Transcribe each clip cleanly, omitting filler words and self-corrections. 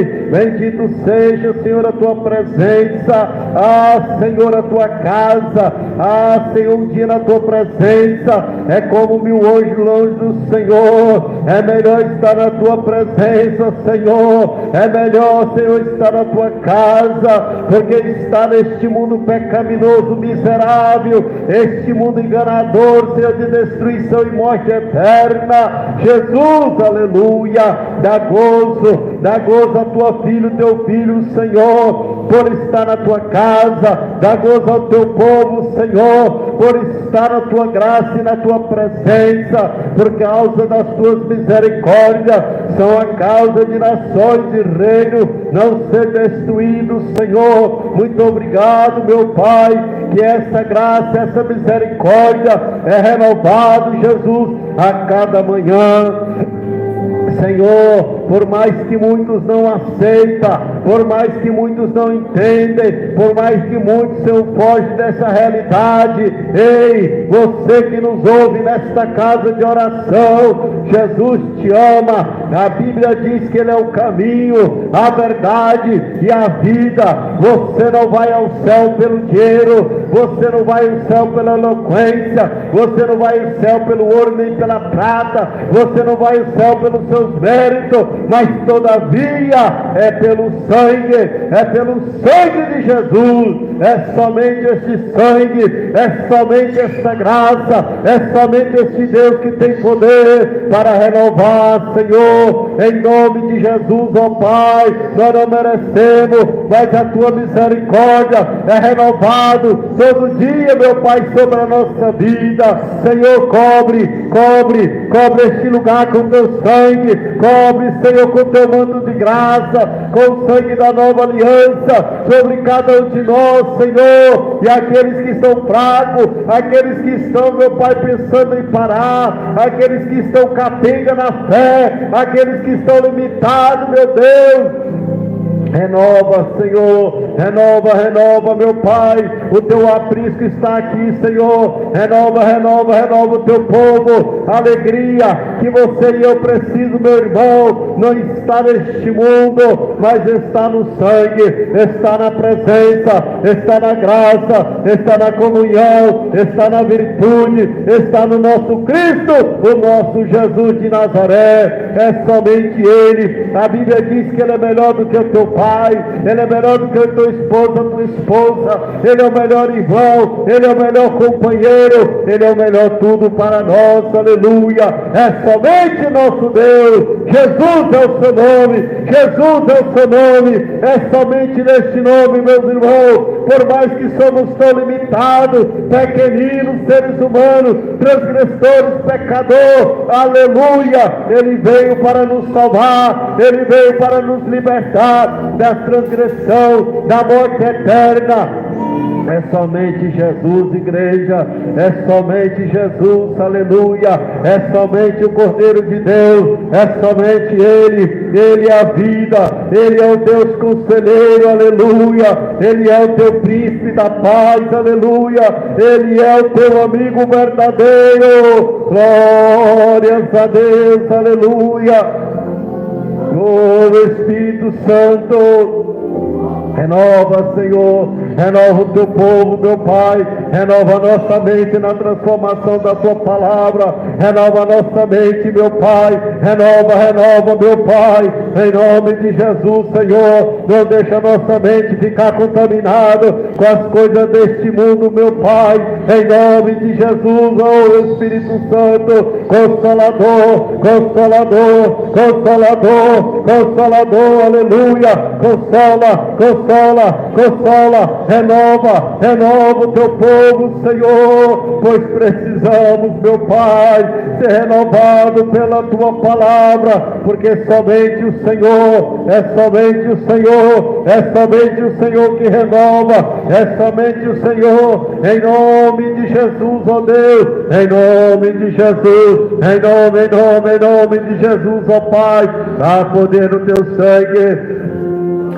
Bendito seja, Senhor, a tua presença. Senhor, a tua casa. Senhor, um dia na tua presença é como 1000 anjos longe do Senhor. É melhor estar na tua presença, Senhor. É melhor, Senhor, estar na tua casa, porque estar neste mundo pecaminoso, miserável, este mundo enganador, Senhor, de destruição e morte eterna. Jesus, aleluia, dá gozo a tua filha, teu filho, Senhor, por estar na tua casa. Dá gozo ao teu povo, Senhor, por estar na tua graça e na tua presença, por causa das tuas misericórdias, são a causa de nações e reinos não ser destruídos, Senhor. Muito obrigado, meu Pai, que essa graça, essa misericórdia é renovado, Jesus, a cada manhã. Senhor, por mais que muitos não aceitam, por mais que muitos não entendem, por mais que muitos, Senhor, fogem dessa realidade, ei, você que nos ouve nesta casa de oração, Jesus te ama. A Bíblia diz que Ele é o caminho, a verdade e a vida. Você não vai ao céu pelo dinheiro, você não vai ao céu pela eloquência, você não vai ao céu pelo ouro nem pela prata, você não vai ao céu pelos seus méritos, mas todavia é pelo sangue de Jesus. É somente este sangue, é somente esta graça, é somente este Deus que tem poder para renovar, Senhor, em nome de Jesus, ó Pai. Nós não merecemos, mas a tua misericórdia é renovado todo dia, meu Pai, sobre a nossa vida. Senhor, cobre este lugar com teu sangue, cobre, Senhor, com teu manto de graça, com o sangue da nova aliança, sobre cada um de nós, Senhor, e aqueles que estão fracos, aqueles que estão, meu Pai, pensando em parar, aqueles que estão capenga na fé, aqueles que estão limitados, meu Deus. Renova, Senhor, renova, meu Pai, o teu aprisco está aqui, Senhor. Renova o teu povo. Alegria que você e eu preciso, meu irmão, não está neste mundo, mas está no sangue, está na presença, está na graça, está na comunhão, está na virtude, está no nosso Cristo, o nosso Jesus de Nazaré. É somente Ele. A Bíblia diz que Ele é melhor do que o teu pai, Ele é melhor do que o teu esposo, a tua esposa. Ele é o melhor irmão, Ele é o melhor companheiro, Ele é o melhor tudo para nós, aleluia. É somente nosso Deus. Jesus é o seu nome, Jesus é o seu nome. É somente neste nome, meus irmãos, por mais que somos tão limitados, pequeninos, seres humanos, transgressores, pecadores, aleluia, Ele veio para nos salvar, Ele veio para nos libertar da transgressão, da morte eterna. É somente Jesus, igreja, é somente Jesus, aleluia, é somente o Cordeiro de Deus, é somente Ele é a vida, Ele é o Deus conselheiro, aleluia, Ele é o teu príncipe da paz, aleluia, Ele é o teu amigo verdadeiro. Glórias a Deus, aleluia. Oh, Espírito Santo, renova, Senhor, renova o teu povo, meu Pai, renova a nossa mente na transformação da tua palavra, renova a nossa mente, meu Pai, renova, meu Pai, em nome de Jesus, Senhor. Não deixa a nossa mente ficar contaminada com as coisas deste mundo, meu Pai, em nome de Jesus. Oh, Espírito Santo, Consolador, aleluia, consola, renova o teu povo, Senhor, pois precisamos, meu Pai, ser renovado pela tua palavra, porque somente o Senhor, é somente o Senhor que renova, é somente o Senhor, em nome de Jesus, ó Deus, em nome de Jesus, em nome de Jesus, ó Pai, dá poder no teu sangue.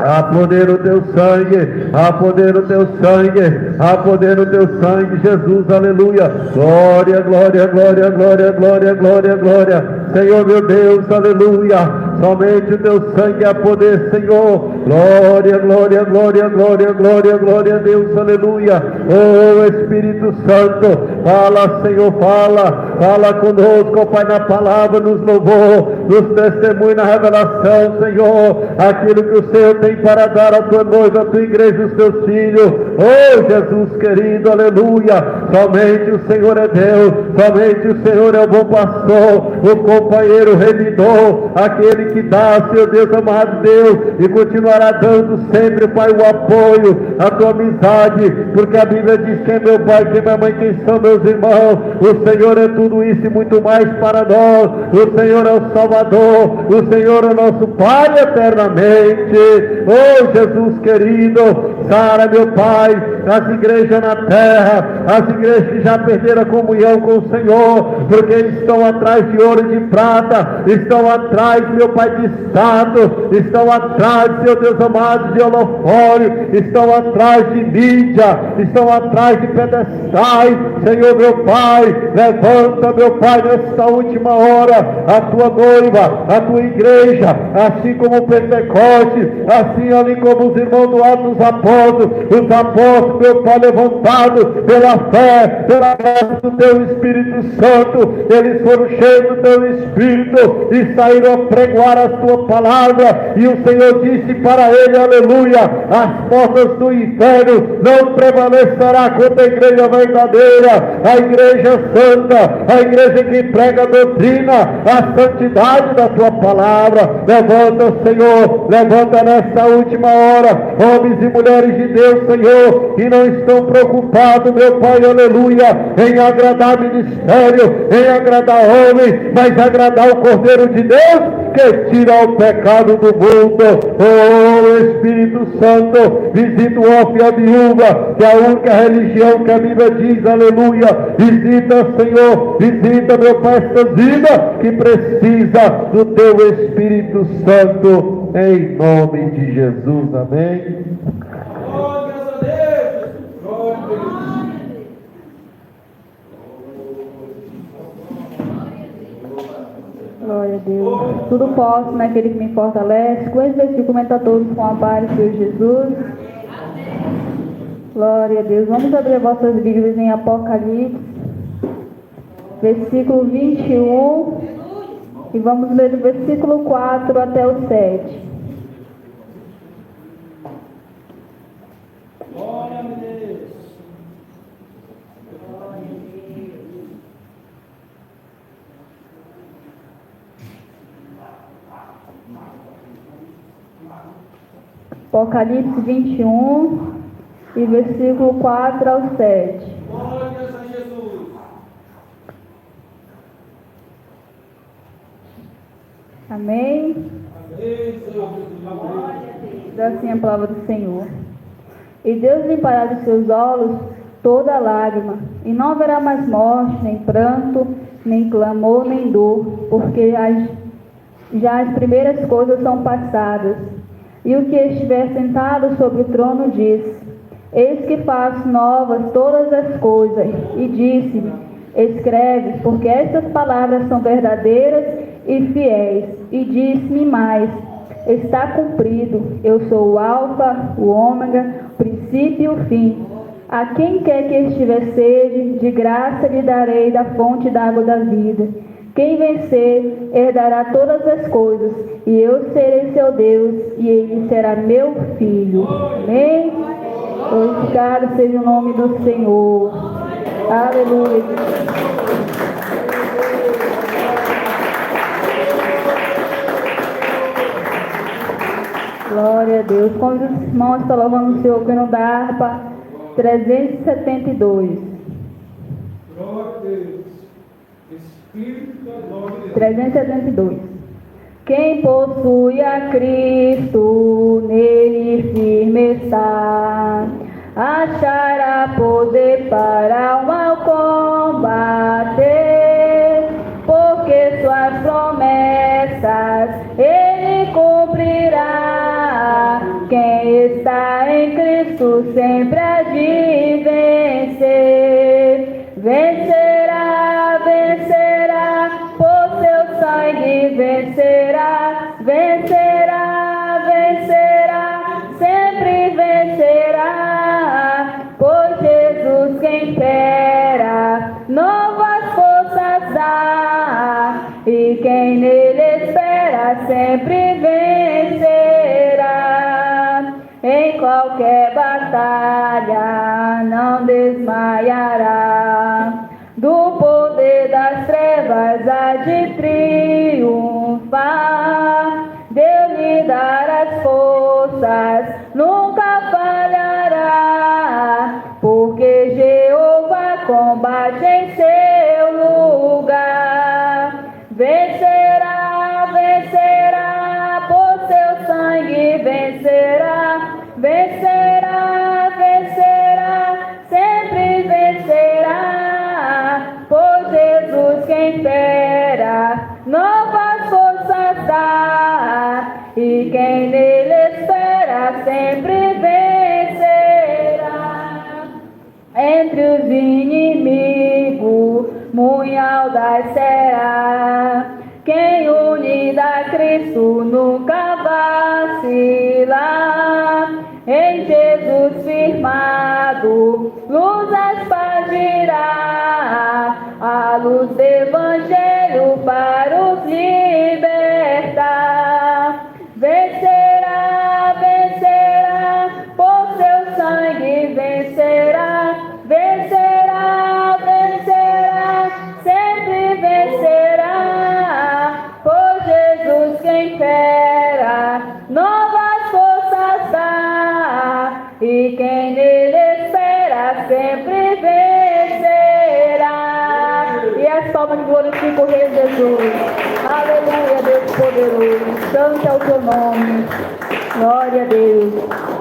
Há poder no teu sangue, há poder no teu sangue, há poder no teu sangue, Jesus, aleluia. Glória, glória, glória, glória, glória, glória, glória. Senhor meu Deus, aleluia. Somente o teu sangue há poder, Senhor. Glória, glória, glória, glória, glória, glória a Deus, aleluia. Oh Espírito Santo, fala, Senhor, fala conosco, Pai, na palavra, nos louvor, nos testemunhos, na revelação, Senhor, aquilo que o Senhor tem para dar à tua noiva, à tua igreja, os teus filhos. Oh Jesus querido, aleluia. Somente o Senhor é Deus, somente o Senhor é o bom pastor, o companheiro remidor, aquele que dá, Senhor Deus amado Deus, e continuará dando sempre, Pai, o apoio, a tua amizade, porque a Bíblia diz que é meu Pai, que é minha mãe, quem são meus irmãos. O Senhor é tudo isso e muito mais para nós. O Senhor é o Salvador, o Senhor é o nosso Pai eternamente. Oh Jesus querido, sara, meu Pai, as igrejas na terra, as igrejas que já perderam a comunhão com o Senhor, porque estão atrás de ouro e de prata, estão atrás, meu Pai, de status, estão atrás, Senhor Deus amado, de holofólio, estão atrás de mídia, estão atrás de pedestais. Senhor meu Pai, levanta, meu Pai, nesta última hora, a tua noiva, a tua igreja, assim como o Pentecoste, assim ali como os irmãos do Atos dos Apóstolos, os apóstolos, meu Pai, levantados pela fé, pela graça do teu Espírito Santo, eles foram cheios do teu Espírito e saíram a pregoar a tua palavra, e o Senhor disse para ele, aleluia, as portas do inferno não prevalecerá contra a igreja verdadeira, a igreja santa, a igreja que prega a doutrina, a santidade da tua palavra. Levanta, Senhor, levanta nesta última hora, homens e mulheres de Deus, Senhor, que não estão preocupados, meu Pai, aleluia, em agradar ministério, em agradar homem, mas agradar o Cordeiro de Deus, que tira o pecado do mundo. Oh Espírito Santo, visita o órfão e a viúva, que é a única religião que a Bíblia diz, aleluia. Visita, Senhor, visita, meu Pai, esta vida que precisa do teu Espírito Santo, em nome de Jesus, amém. Glória a Deus, glória a Deus. Glória a Deus. Tudo posso naquele que me fortalece. Com esse versículo, comenta todos com a paz do Senhor Jesus. Glória a Deus. Vamos abrir vossas Bíblias em Apocalipse, versículo 21. E vamos ler do versículo 4 até o 7. Glória a Deus. Apocalipse 21, e versículo 4 ao 7. Glória a Jesus. Amém? Amém, Senhor Jesus. Diz assim a palavra do Senhor. E Deus limpará dos seus olhos toda lágrima, e não haverá mais morte, nem pranto, nem clamor, nem dor, porque já as primeiras coisas são passadas. E o que estiver sentado sobre o trono disse: Eis que faço novas todas as coisas. E disse-me: Escreve, porque estas palavras são verdadeiras e fiéis. E disse-me mais: Está cumprido. Eu sou o Alfa, o Ômega, o princípio e o fim. A quem quer que estiver sede, de graça lhe darei da fonte da água da vida. Quem vencer, herdará todas as coisas, e eu serei seu Deus, e ele será meu filho. Amém? Glorificado seja o nome do Senhor. Aleluia. Glória a Deus. Como os irmãos estão louvando o Senhor, que não dá harpa 372. Glória a Deus. Espírito da glória de Deus. 372. Quem possui a Cristo, nele firme está, achará poder para o mal combater, porque suas promessas ele cumprirá. Quem está em Cristo sempre há de vencer. Vencerá, vencerá, por seu sangue vencerá, vencerá. qualquer batalha não desmaiará. Do poder das trevas há de triunfar. Deus lhe dará as forças, nunca falhará. Porque Jeová combate em seu lugar. Vencerá, vencerá, por seu sangue vencerá. Vencerá, vencerá, sempre vencerá. Por Jesus quem espera, novas forças dá. E quem nele espera sempre vencerá. Entre os inimigos, muito audaz será. Quem unido a Cristo nunca vacila. Em Jesus firmado, luz espargirá. A luz do Evangelho para os libertar. Vencerá, vencerá, por seu sangue vencerá. Vencerá, vencerá, sempre vencerá. Por Jesus quem espera, novas forças dá. E quem nele espera sempre vencerá. E as palmas glorificam o Rei Jesus. Aleluia, Deus poderoso. Santo é o teu nome. Glória a Deus.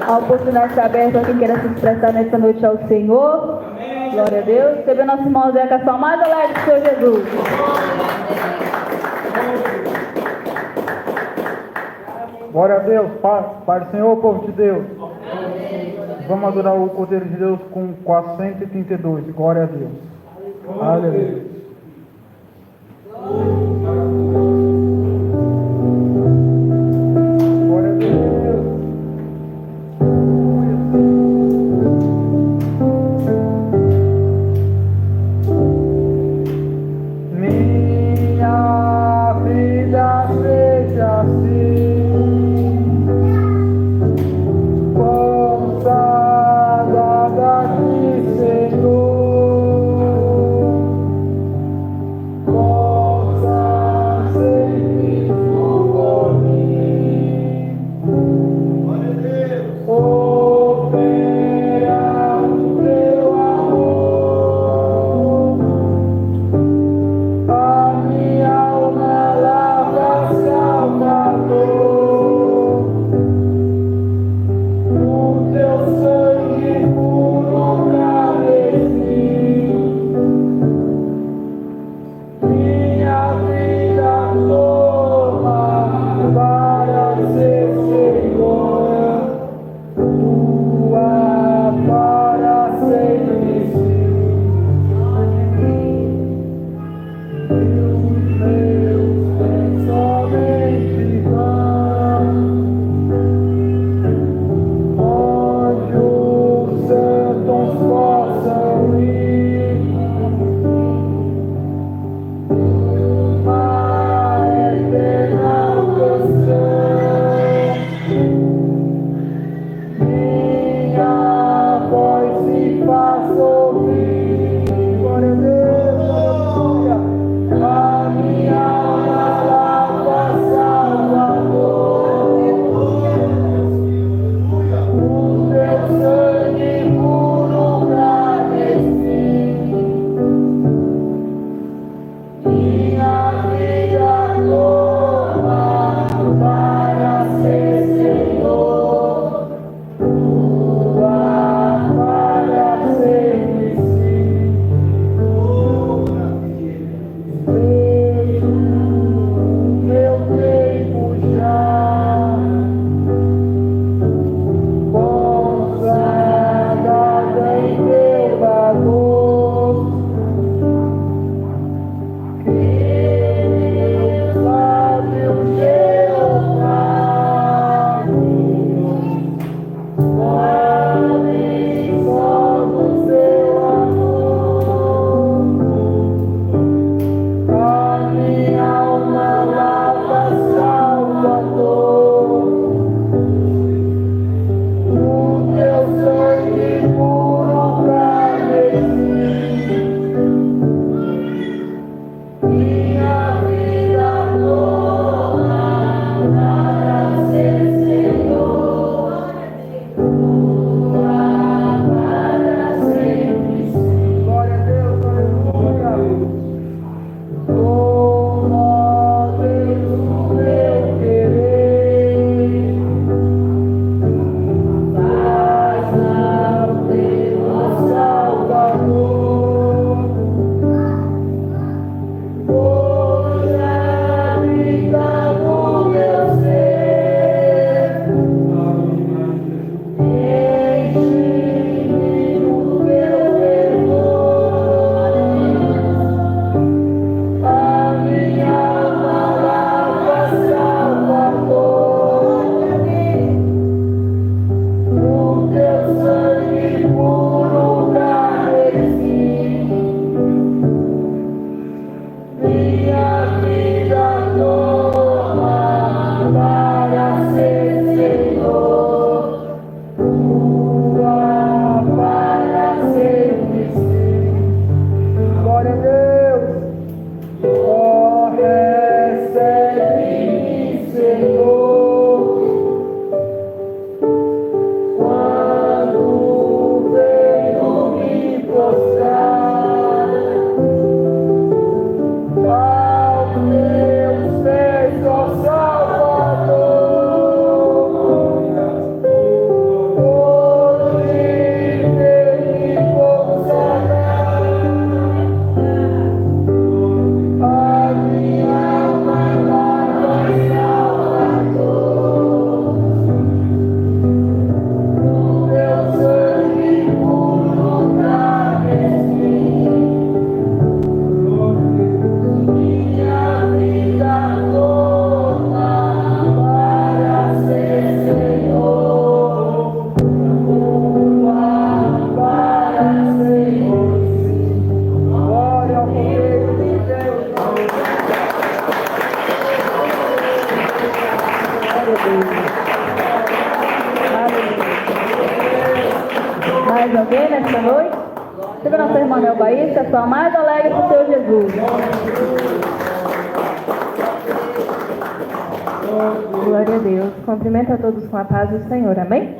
A oportunidade está aberta para quem queira se expressar nessa noite ao Senhor. Glória a Deus. Recebeu nosso irmão Zé, que é só mais alegre do Senhor Jesus. Glória a Deus, Pai do Senhor, povo de Deus. Vamos adorar o Cordeiro de Deus com 432. Glória a Deus. Aleluia. Glória a Deus. Minha vida seja assim. Senhor, possa Mais alguém nesta noite? Siga nossa irmã Nelbaísta, a sua mais alegre com o Senhor Jesus. Glória a Deus. Cumprimento a todos com a paz do Senhor. Amém?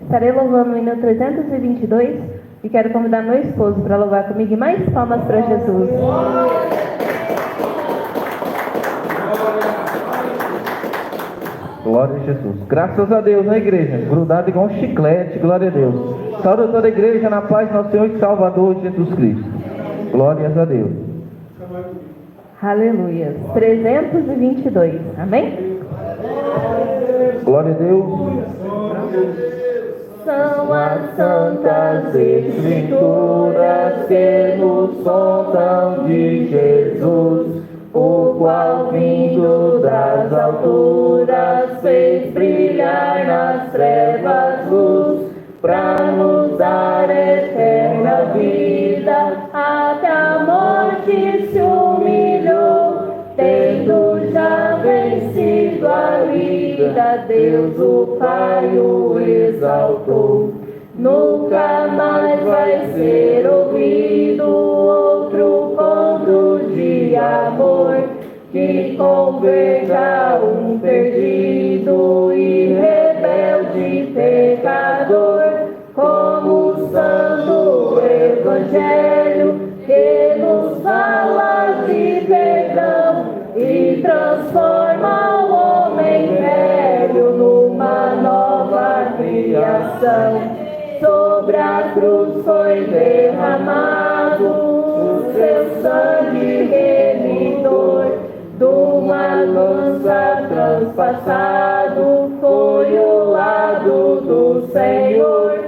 Estarei louvando o hino 322 e quero convidar meu esposo para louvar comigo e mais palmas para Jesus. Glória a Jesus. Graças a Deus, na igreja, grudado igual um chiclete, glória a Deus. Saúde toda a igreja na paz do nosso Senhor e Salvador Jesus Cristo. Glórias a Deus. Aleluia. 322. Amém? Glória a Deus. São as santas escrituras que nos contam de Jesus, o qual vindo das alturas fez brilhar nas trevas luz, para nos dar eterna vida. Até a morte se humilhou, tendo já vencido a vida, Deus o Pai o exaltou. Nunca mais vai ser ouvido outro conto de amor que converta um perdido e rebelde pecador, como o santo evangelho que nos fala de perdão e transforma o homem velho numa nova criação. Sobre a cruz foi derramado o seu sangue remidor, de uma lança transpassado foi o lado do Senhor.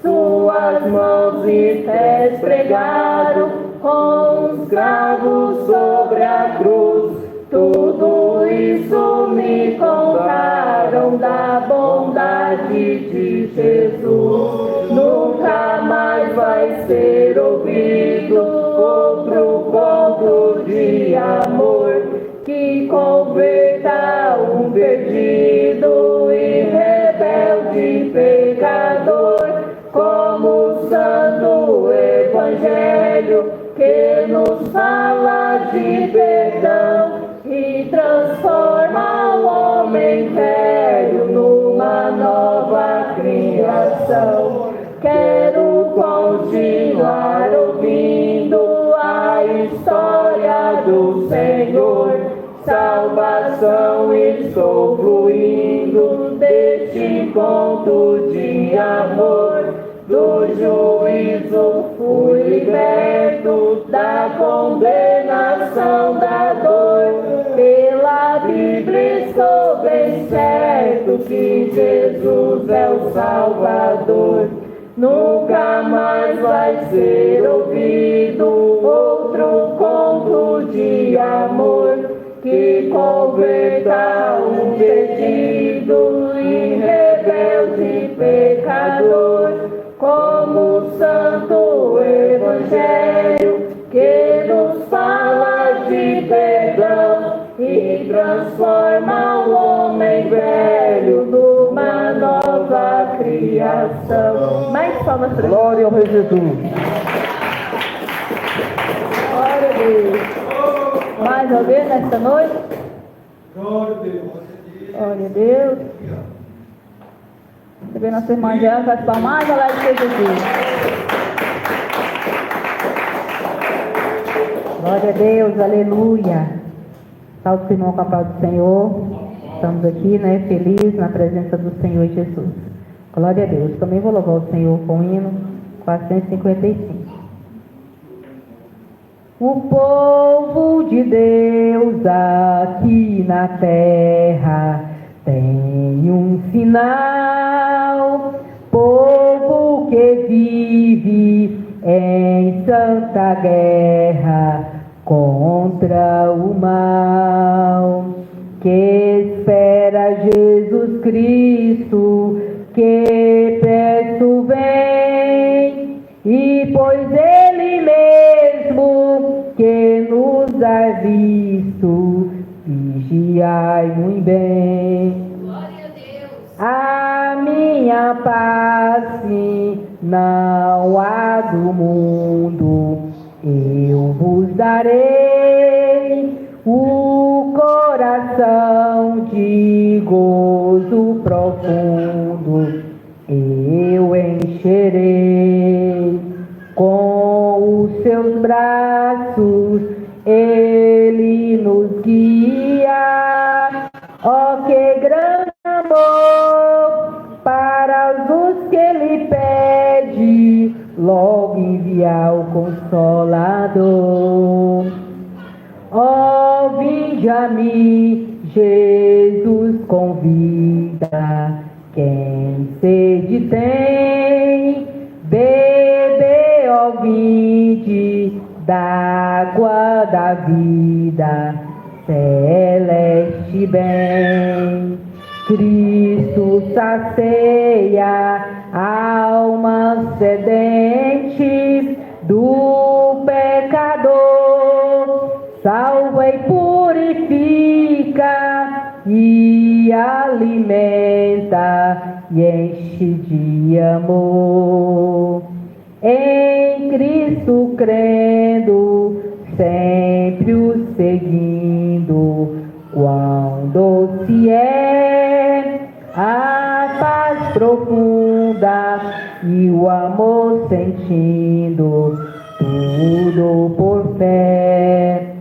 Suas mãos e pés pregaram com os cravos sobre a cruz. Tudo isso me contaram da bondade de Jesus. Nunca mais vai ser ouvido outro conto de amor que converta um perdido e rebelde pecador, como o santo evangelho que nos fala de perdão e transforma o homem velho numa nova criação. Quero continuar ouvindo a história do Senhor. Salvação estou fluindo deste conto de amor. Do juízo fui liberto, da condenação da dor. Pela Bíblia estou bem certo que Jesus é o Salvador. Nunca mais vai ser ouvido outro conto de amor que converta um perdido e rebelde pecador, como o santo evangelho que nos fala de perdão e transforma o homem velho numa nova criação. Mais palmas para Glória ao Rei Jesus. Glória a Deus. Mais alguém nesta noite? Glória a Deus. Glória a Deus. Receber nossa irmã Angélica, as palmas alegres de Jesus. Glória a Deus, aleluia. Salve, irmão, com a paz do Senhor. Estamos aqui, felizes na presença do Senhor Jesus. Glória a Deus. Também vou louvar o Senhor com o hino 455. O povo de Deus aqui na terra tem um sinal, povo que vive em santa guerra contra o mal, que espera Jesus Cristo, que perto vem, e pois Ele mesmo que nos há visto, vigiai muito bem. Glória a Deus. A minha minha paz que não há do mundo, eu vos darei o coração de gozo profundo, eu encherei com os seus braços, ele nos guia. Oh, que grande amor para os que ele pede, logo enviar o Consolador. Oh, vinde a mim, Jesus convida, quem sede tem, bebe, ó, vinde da água da vida, celeste bem. Cristo sacia a alma sedente do pecador, salva e purifica e alimenta e enche de amor. Em Cristo crendo, sempre o seguindo, quão doce é a paz profunda e o amor sentindo, tudo por fé.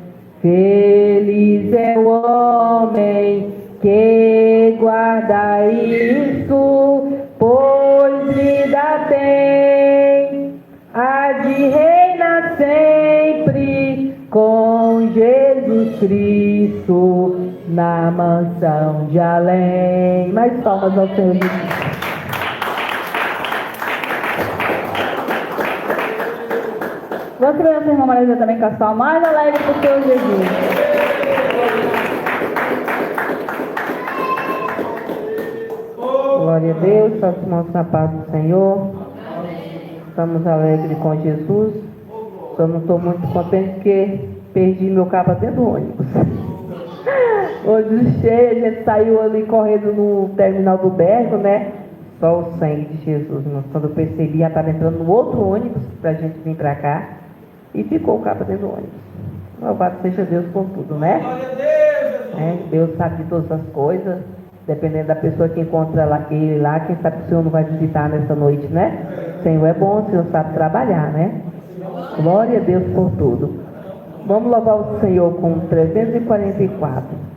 Feliz é o homem que guarda isto, pois vida tem, há de reinar sempre com Jesus Cristo na mansão de além. Mais palmas ao Senhor Jesus. Vamos ver nossa irmã Maria também com a sua mais alegre do Senhor Jesus. Glória a Deus, nós irmãos na paz do Senhor. Estamos alegres com Jesus. Só não estou muito contente porque perdi meu capa dentro do ônibus. Hoje cheio, a gente saiu ali correndo no terminal do Bergo, né? Só o sangue de Jesus, irmãos. Quando eu percebi, já estava entrando no outro ônibus para a gente vir para cá. E ficou o capa dentro do ônibus. Louvado seja Deus por tudo, né? Deus sabe de todas as coisas. Dependendo da pessoa que encontra lá, ele lá, quem sabe o Senhor não vai visitar nessa noite, né? O Senhor é bom, o Senhor sabe trabalhar, né? Glória a Deus por tudo. Vamos louvar o Senhor com 344.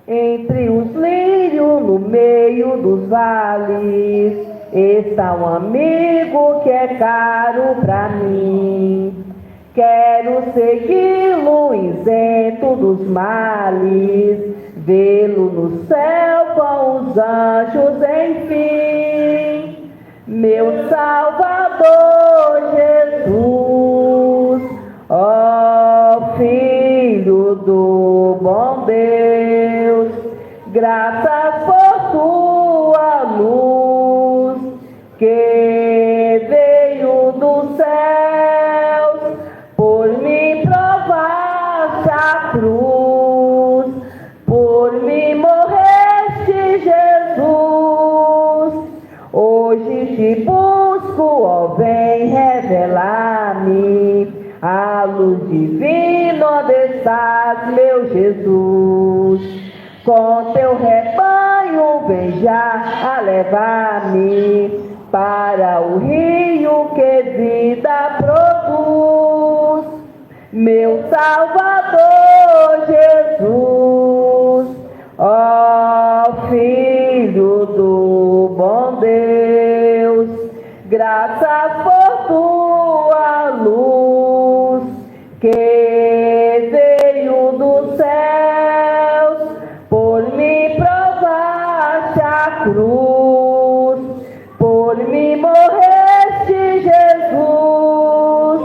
Entre os lírios, no meio dos vales, está um amigo que é caro pra mim. Quero segui-lo isento dos males, vê-lo no céu com os anjos, enfim. Meu Salvador Jesus, ó Filho do bom Deus, graças por tua luz que veio dos céus, por me provaste a cruz, por me morreste, Jesus. Hoje te busco, ó, vem revelar-me a luz divina, onde estás, meu Jesus. Com teu rebanho vem já a levar-me para o rio que vida produz. Meu Salvador Jesus, ó Filho do bom Deus, graças por tua luz que veio dos céus, por me provaste a cruz, por me morreste, Jesus.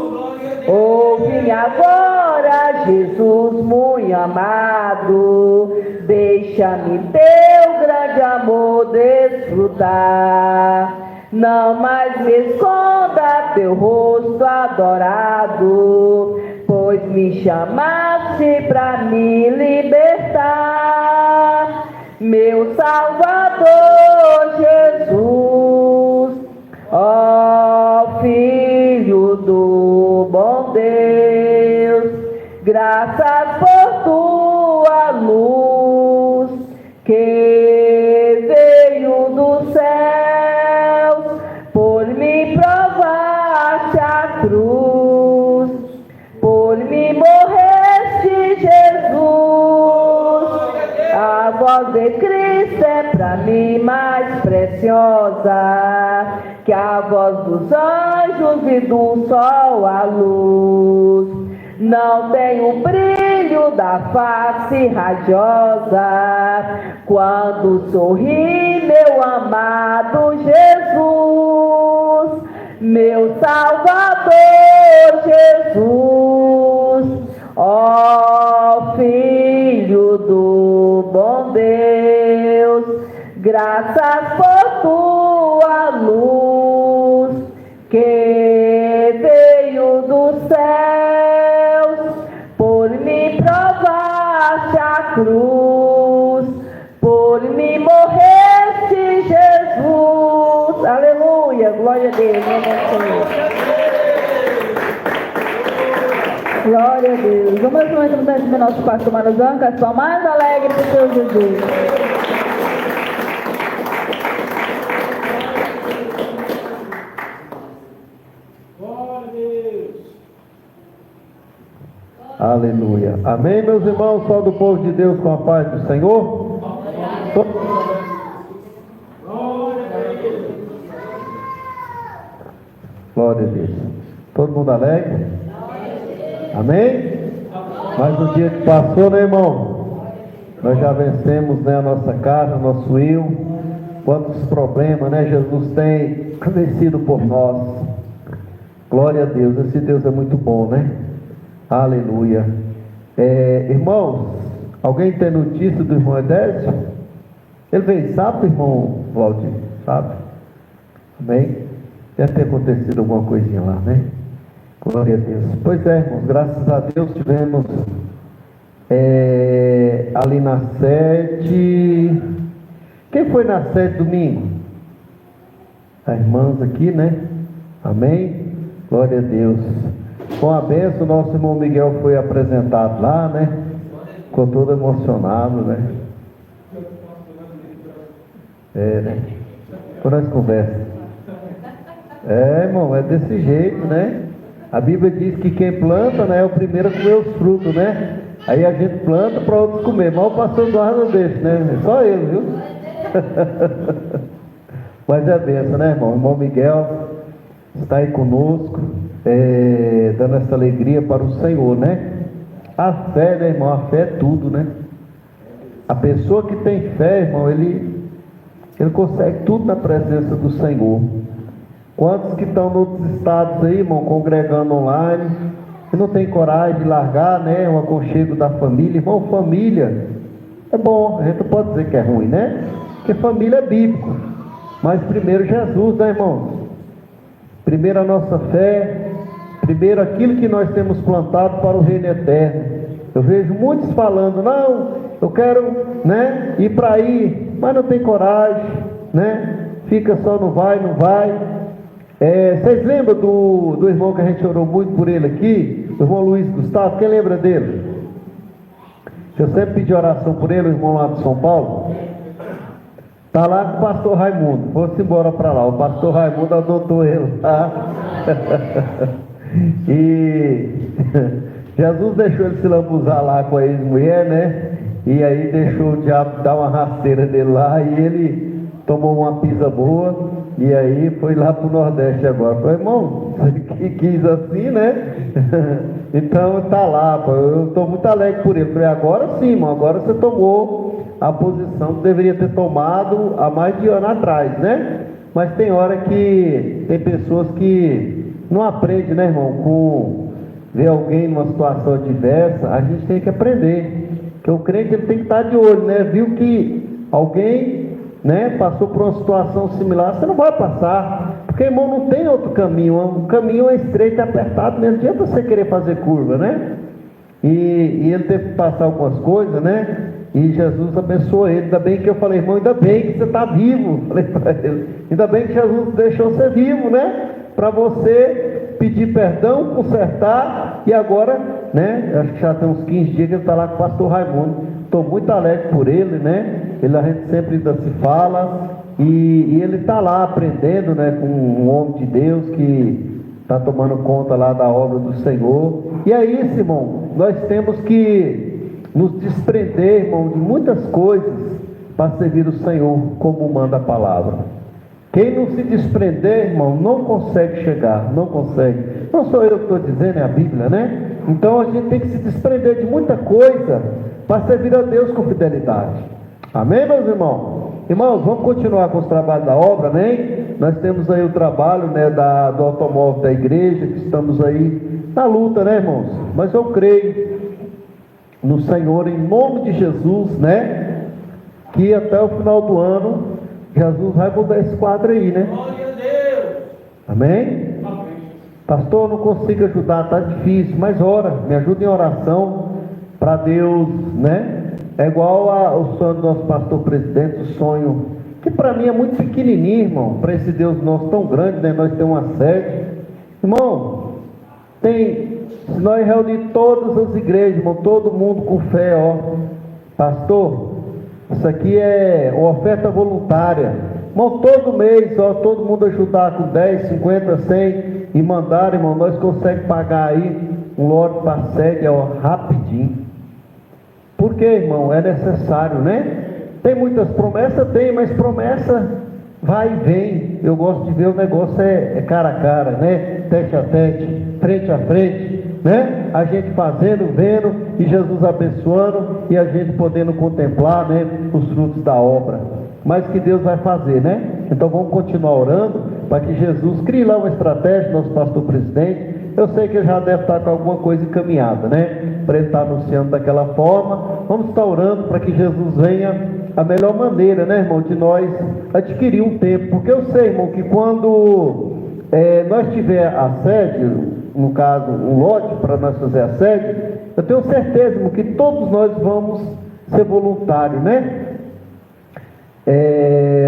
Ouve-me agora, Jesus muito amado, deixa-me teu grande amor desfrutar. Não mais me esconda teu rosto adorado, pois me chamaste pra me libertar. meu Salvador Jesus, ó Filho do bom Deus, graças por tua luz que veio dos céus, por me provaste a cruz, por me morreste, Jesus. A voz de Cristo é pra mim mais preciosa que a voz dos anjos e do sol a luz. Não tem o brilho da face radiosa quando sorri meu amado Jesus, meu Salvador Jesus, ó Filho do bom Deus, graças por tua luz que veio dos céus, por me provaste a cruz, por me morreste, Jesus. Aleluia, glória a Deus, Glória a Deus. Vamos mais receber nosso pastor Manuzão, canção mais alegre do seu Jesus. Glória a Deus. Aleluia. Amém, meus irmãos? Só do povo de Deus com a paz do Senhor. Glória a Deus. Todo mundo alegre? Amém? Mais um dia que passou, né, irmão? Nós já vencemos, né, a nossa casa, nosso eu. Quantos problemas, né, Jesus tem vencido por nós. Glória a Deus. Esse Deus é muito bom, né? Aleluia. Irmãos, alguém tem notícia do irmão Edésio? Ele veio sábado, irmão Valdir? Sabe? Amém? Deve ter acontecido alguma coisinha lá, né? Glória a Deus. Pois é, irmãos, graças a Deus tivemos ali na sede. Quem foi na sede domingo? As irmãs aqui, né? Amém? Glória a Deus. Com a bênção, nosso irmão Miguel foi apresentado lá, né? Ficou todo emocionado, né? Né? Quando nós conversamos. Irmão, é desse jeito, né? A Bíblia diz que quem planta, né, é o primeiro a comer os frutos, né? Aí a gente planta para outros comer. Mas o pastor Eduardo não deixa, né? Só ele, viu? Mas é bênção, né, irmão? O irmão Miguel está aí conosco, dando essa alegria para o Senhor, né? A fé, né, irmão? A fé é tudo, né? A pessoa que tem fé, irmão, ele consegue tudo na presença do Senhor. Quantos que estão em outros estados aí, irmão, congregando online, e não tem coragem de largar, né, o aconchego da família? Irmão, família é bom, a gente não pode dizer que é ruim, né? Porque família é bíblico. Mas primeiro Jesus, né, irmão? Primeiro a nossa fé, primeiro aquilo que nós temos plantado para o reino eterno. Eu vejo muitos falando, não, eu quero, né, ir para aí, mas não tem coragem, né? Fica só, não vai. Vocês lembram do irmão que a gente orou muito por ele aqui? O irmão Luiz Gustavo, quem lembra dele? Eu sempre pedi oração por ele, o irmão lá de São Paulo. Está lá com o pastor Raimundo. Vou-se embora para lá. O pastor Raimundo adotou ele, tá? E Jesus deixou ele se lambuzar lá com a ex-mulher, né? E aí deixou o diabo dar uma rasteira dele lá, e ele tomou uma pisa boa, e aí foi lá para o Nordeste agora. Falei, irmão, que quis assim, né? Então tá lá, pô, eu estou muito alegre por ele. Falei, agora sim, irmão, agora você tomou a posição que deveria ter tomado há mais de ano atrás, né? Mas tem hora que tem pessoas que não aprendem, né, irmão, com ver alguém numa situação adversa. A gente tem que aprender, que o crente ele tem que estar de olho, né? Viu que alguém, né, passou por uma situação similar, você não vai passar, porque, irmão, não tem outro caminho. O caminho é estreito e apertado mesmo, não adianta você querer fazer curva, né? E ele teve que passar algumas coisas, né? E Jesus abençoou ele. Ainda bem que eu falei, irmão, ainda bem que você está vivo. Falei para ele, ainda bem que Jesus deixou você vivo, né? Para você pedir perdão, consertar. E agora, né? Acho que já tem uns 15 dias que ele está lá com o pastor Raimundo. Estou muito alegre por ele, né? A gente sempre ainda se fala. E ele está lá aprendendo, né? Com um homem de Deus que está tomando conta lá da obra do Senhor. E é isso, irmão. Nós temos que nos desprender, irmão, de muitas coisas para servir o Senhor, como manda a palavra. Quem não se desprender, irmão, não consegue chegar, não consegue. Não sou eu que estou dizendo, é a Bíblia, né? Então a gente tem que se desprender de muita coisa para servir a Deus com fidelidade. Amém, meus irmãos? Irmãos, vamos continuar com os trabalhos da obra, né? Nós temos aí o trabalho, né, do automóvel da igreja, que estamos aí na luta, né, irmãos? Mas eu creio no Senhor, em nome de Jesus, né? Que até o final do ano, Jesus vai mudar esse quadro aí, né? Glória a Deus. Amém? Amém. Pastor, eu não consigo ajudar, está difícil, mas ora, me ajuda em oração para Deus, né? É igual o sonho do nosso pastor presidente, o sonho que para mim é muito pequenininho, irmão, para esse Deus nosso tão grande, né? Nós temos uma sede, irmão, se nós reunir todas as igrejas, irmão, todo mundo com fé, ó, pastor, isso aqui é uma oferta voluntária, irmão, todo mês, ó, todo mundo ajudar com 10, 50, 100 e mandar, irmão, nós conseguimos pagar aí um lote para a sede, ó, rapidinho. Porque, irmão, é necessário, né? Tem muitas promessas, tem, mas promessa vai e vem. Eu gosto de ver o negócio é cara a cara, né? Tete a tete, frente a frente, né? A gente fazendo, vendo, e Jesus abençoando, e a gente podendo contemplar, né, os frutos da obra. Mas que Deus vai fazer, né? Então vamos continuar orando para que Jesus crie lá uma estratégia, nosso pastor presidente. Eu sei que ele já deve estar com alguma coisa encaminhada, né? Para ele estar anunciando daquela forma. Vamos estar orando para que Jesus venha a melhor maneira, né, irmão, de nós adquirir um tempo. Porque eu sei, irmão, que quando nós tiver a sede, no caso, um lote para nós fazer a sede, eu tenho certeza, irmão, que todos nós vamos ser voluntários, né?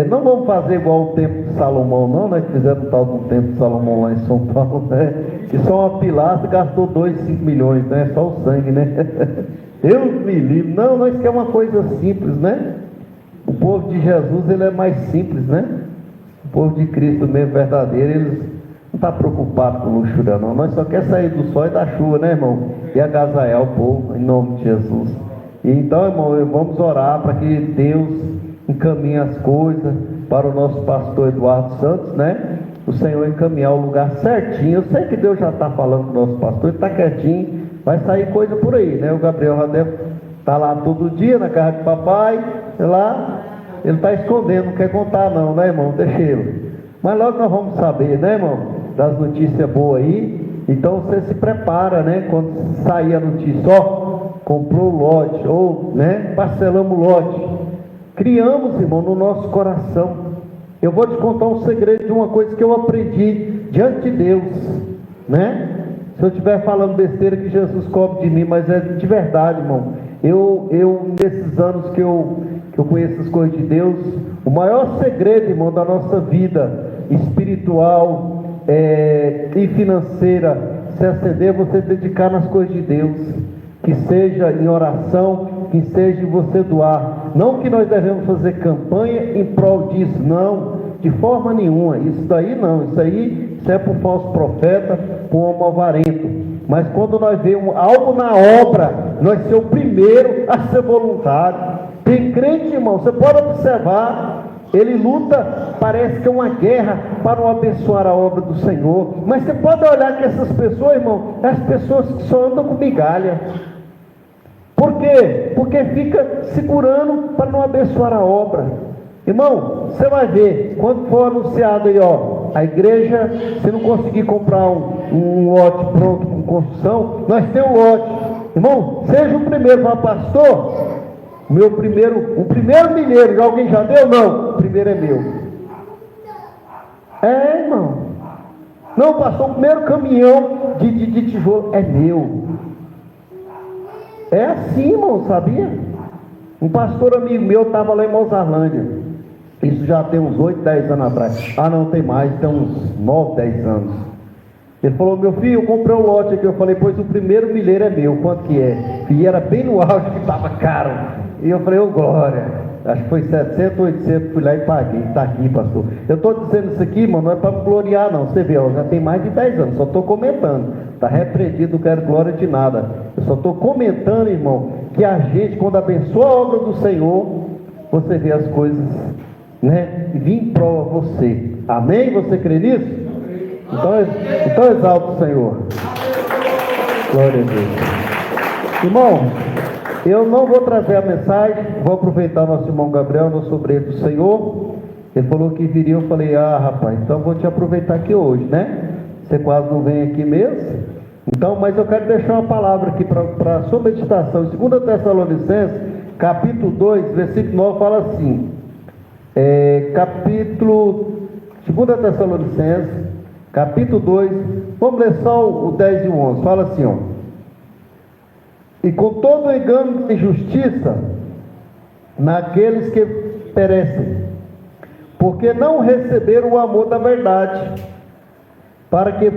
Não vamos fazer igual o templo de Salomão, não, né? Que fizeram o tal do templo de Salomão lá em São Paulo, né? Que só uma pilastra gastou 2, 5 milhões, né? Só o sangue, né? Deus me livre. Não, nós queremos uma coisa simples, né? O povo de Jesus, ele é mais simples, né? O povo de Cristo mesmo, verdadeiro, eles não estão preocupados com luxúria, não. Nós só queremos sair do sol e da chuva, né, irmão? E agasalhar o povo, em nome de Jesus. E então, irmão, vamos orar para que Deus encaminhe as coisas para o nosso pastor Eduardo Santos, né? O Senhor encaminhar o lugar certinho. Eu sei que Deus já está falando com o nosso pastor, ele está quietinho, vai sair coisa por aí, né? O Gabriel já deve estar lá todo dia na casa de papai, lá, ele está escondendo, não quer contar não, né, irmão? Deixa ele. Mas logo nós vamos saber, né, irmão, das notícias boas aí. Então você se prepara, né? Quando sair a notícia, ó, comprou o lote, ou, né, parcelamos o lote. Criamos, irmão, no nosso coração. Eu vou te contar um segredo de uma coisa que eu aprendi diante de Deus, né? Se eu estiver falando besteira, que Jesus cobre de mim, mas é de verdade, irmão. Eu nesses anos que eu conheço as coisas de Deus, o maior segredo, irmão, da nossa vida espiritual e financeira, se acender, você dedicar nas coisas de Deus, que seja em oração, que seja você doar. Não que nós devemos fazer campanha em prol disso, não, de forma nenhuma. Isso daí não, isso é para o falso profeta, para o homem avarento. Mas quando nós vemos algo na obra, nós ser o primeiro a ser voluntário. Tem crente, irmão, você pode observar, ele luta, parece que é uma guerra para não abençoar a obra do Senhor. Mas você pode olhar que essas pessoas, irmão, as pessoas que só andam com migalha. Por quê? Porque fica segurando para não abençoar a obra. Irmão, você vai ver, quando for anunciado aí, ó, a igreja, se não conseguir comprar um lote pronto com construção, nós temos um lote. Irmão, seja o primeiro, fala, pastor, o primeiro milheiro, alguém já deu? Não, o primeiro é meu. Irmão. Não, pastor, o primeiro caminhão de tijolo é meu. É assim, irmão, sabia? Um pastor amigo meu estava lá em Mozarlândia. Isso já tem uns 8, 10 anos atrás. Ah, não, tem mais, tem uns 9, 10 anos. Ele falou: meu filho, eu comprei um lote aqui. Eu falei: pois o primeiro milheiro é meu, quanto que é? E era bem no auge que estava caro. E eu falei: ô glória, acho que foi 700, 800, fui lá e paguei. Está aqui, pastor. Eu estou dizendo isso aqui, irmão, não é para me gloriar não. Você vê, ó, já tem mais de 10 anos, só estou comentando. Está repreendido, não quero glória de nada. Eu só estou comentando, irmão, que a gente, quando abençoa a obra do Senhor, você vê as coisas, né? E vir em prova você. Amém? Você crê nisso? Então exalta o Senhor. Glória a Deus. Irmão, eu não vou trazer a mensagem. Vou aproveitar nosso irmão Gabriel, nosso obreiro do Senhor. Ele falou que viria. Eu falei: ah, rapaz, então vou te aproveitar aqui hoje, né? Você quase não vem aqui mesmo. Então, mas eu quero deixar uma palavra aqui para a sua meditação. Em 2 Tessalonicenses, capítulo 2, versículo 9, fala assim. 2 Tessalonicenses, capítulo 2, vamos ler só o 10 e o 11, fala assim, ó: e com todo o engano e injustiça naqueles que perecem, porque não receberam o amor da verdade, para que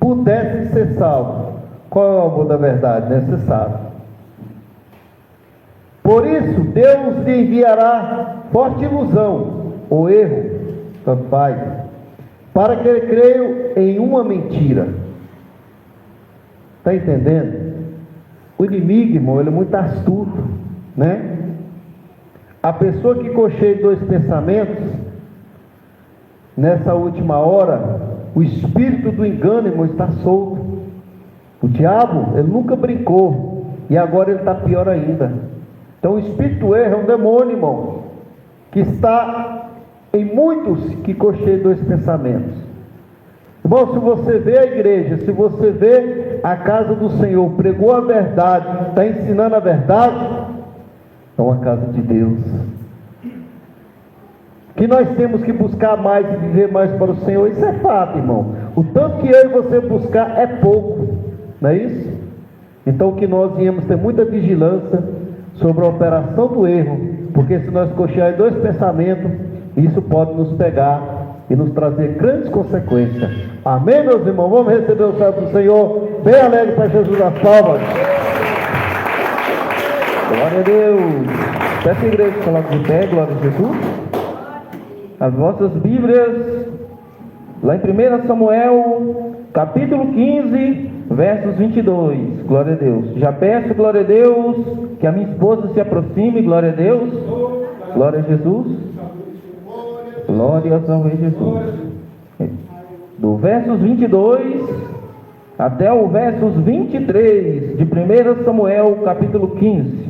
pudessem ser salvos. Qual é o amor da verdade? Necessário. Por isso, Deus lhe enviará forte ilusão, ou erro, tanto faz, para que creiam em uma mentira. Está entendendo? O inimigo, irmão, ele é muito astuto, né? A pessoa que cocheia dois pensamentos, nessa última hora, o espírito do engano, irmão, está solto. O diabo, ele nunca brincou, e agora ele está pior ainda. Então o espírito do erro é um demônio, irmão, que está em muitos que cocheiam dois pensamentos. Irmão, se você vê a igreja, se você vê a casa do Senhor, pregou a verdade, está ensinando a verdade, é uma casa de Deus. Que nós temos que buscar mais e viver mais para o Senhor, isso é fato, irmão. O tanto que eu e você buscar é pouco, não é isso? Então que nós venhamos ter muita vigilância sobre a operação do erro, porque se nós cochearmos dois pensamentos, isso pode nos pegar e nos trazer grandes consequências. Amém, meus irmãos? Vamos receber o céu do Senhor, bem alegre para Jesus as palmas. Glória a Deus. Peço a igreja que coloque de pé, glória a Jesus. As vossas Bíblias, lá em 1 Samuel, capítulo 15, versos 22, glória a Deus. Já peço, glória a Deus, que a minha esposa se aproxime, glória a Deus, glória a Jesus, glória ao Rei Jesus. Do versos 22 até o versos 23 de 1 Samuel, capítulo 15.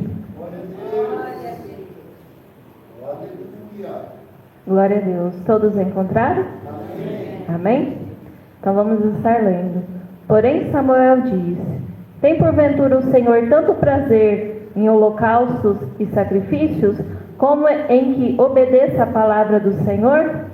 Glória a Deus. Todos encontraram? Amém? Então vamos estar lendo. Porém Samuel disse: tem porventura o Senhor tanto prazer em holocaustos e sacrifícios, como em que obedeça a palavra do Senhor?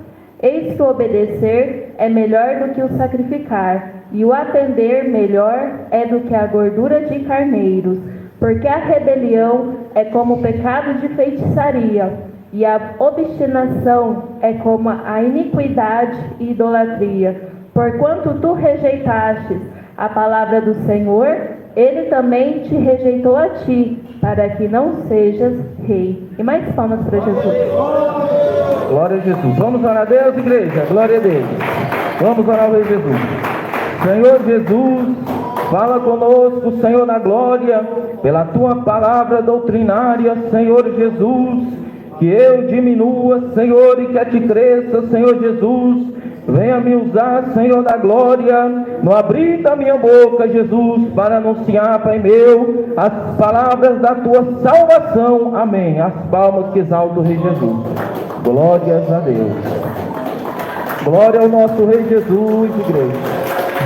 Eis que o obedecer é melhor do que o sacrificar, e o atender melhor é do que a gordura de carneiros, porque a rebelião é como o pecado de feitiçaria, e a obstinação é como a iniquidade e idolatria. Porquanto tu rejeitastes a palavra do Senhor, ele também te rejeitou a ti, para que não sejas rei. E mais palmas para Jesus. Glória a Jesus. Vamos orar a Deus, igreja. Glória a Deus. Vamos orar ao Rei Jesus. Senhor Jesus, fala conosco, Senhor, na glória, pela tua palavra doutrinária, Senhor Jesus. Que eu diminua, Senhor, e que a ti cresça, Senhor Jesus. Venha me usar, Senhor da glória, no abrir da minha boca, Jesus, para anunciar, Pai meu, as palavras da tua salvação. Amém. As palmas que exaltam o Rei Jesus. Glórias a Deus. Glória ao nosso Rei Jesus, igreja.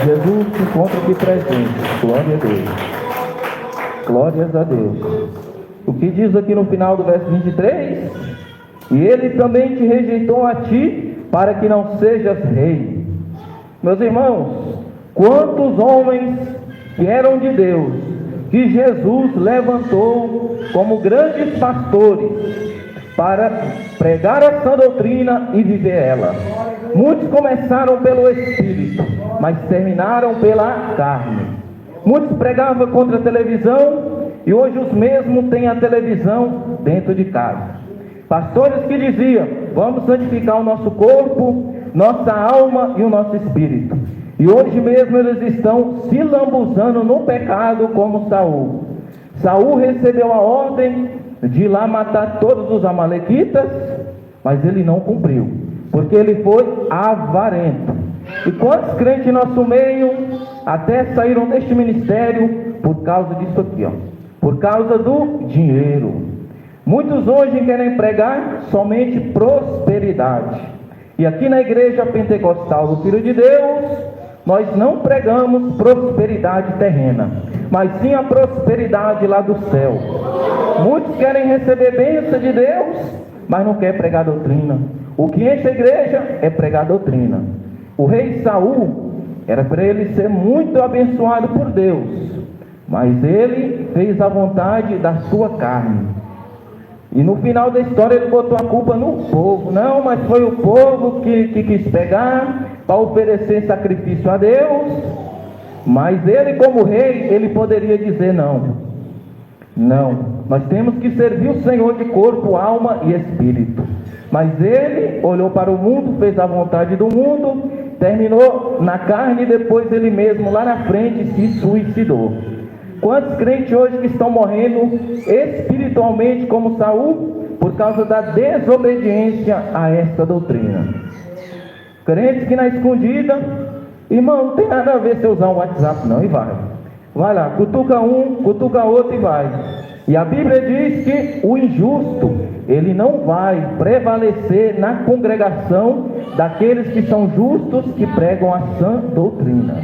Jesus se encontra aqui presente. Glória a Deus. Glórias a Deus. O que diz aqui no final do verso 23? E ele também te rejeitou a ti, para que não sejas rei. Meus irmãos, quantos homens que eram de Deus que Jesus levantou como grandes pastores para pregar a sã doutrina e viver ela. Muitos começaram pelo Espírito, mas terminaram pela carne. Muitos pregavam contra a televisão e hoje os mesmos têm a televisão dentro de casa. Pastores que diziam: vamos santificar o nosso corpo, nossa alma e o nosso espírito. E hoje mesmo eles estão se lambuzando no pecado como Saul. Saul recebeu a ordem de ir lá matar todos os amalequitas, mas ele não cumpriu, porque ele foi avarento. E quantos crentes em nosso meio até saíram deste ministério por causa disso aqui, ó, por causa do dinheiro. Muitos hoje querem pregar somente prosperidade. E aqui na igreja pentecostal do Filho de Deus, nós não pregamos prosperidade terrena, mas sim a prosperidade lá do céu. Muitos querem receber bênção de Deus, mas não querem pregar doutrina. O que enche a igreja é pregar doutrina. O rei Saul era para ele ser muito abençoado por Deus, mas ele fez a vontade da sua carne. E no final da história ele botou a culpa no povo. Não, mas foi o povo que quis pegar para oferecer sacrifício a Deus. Mas ele, como rei, ele poderia dizer não. Não, nós temos que servir o Senhor de corpo, alma e espírito. Mas ele olhou para o mundo, fez a vontade do mundo, terminou na carne e depois ele mesmo lá na frente se suicidou. Quantos crentes hoje que estão morrendo espiritualmente como Saul por causa da desobediência a esta doutrina? Crentes que na escondida, irmão, não tem nada a ver se eu usar um WhatsApp não, e vai lá, cutuca um, cutuca outro e vai. E a Bíblia diz que o injusto, ele não vai prevalecer na congregação daqueles que são justos, que pregam a sã doutrina.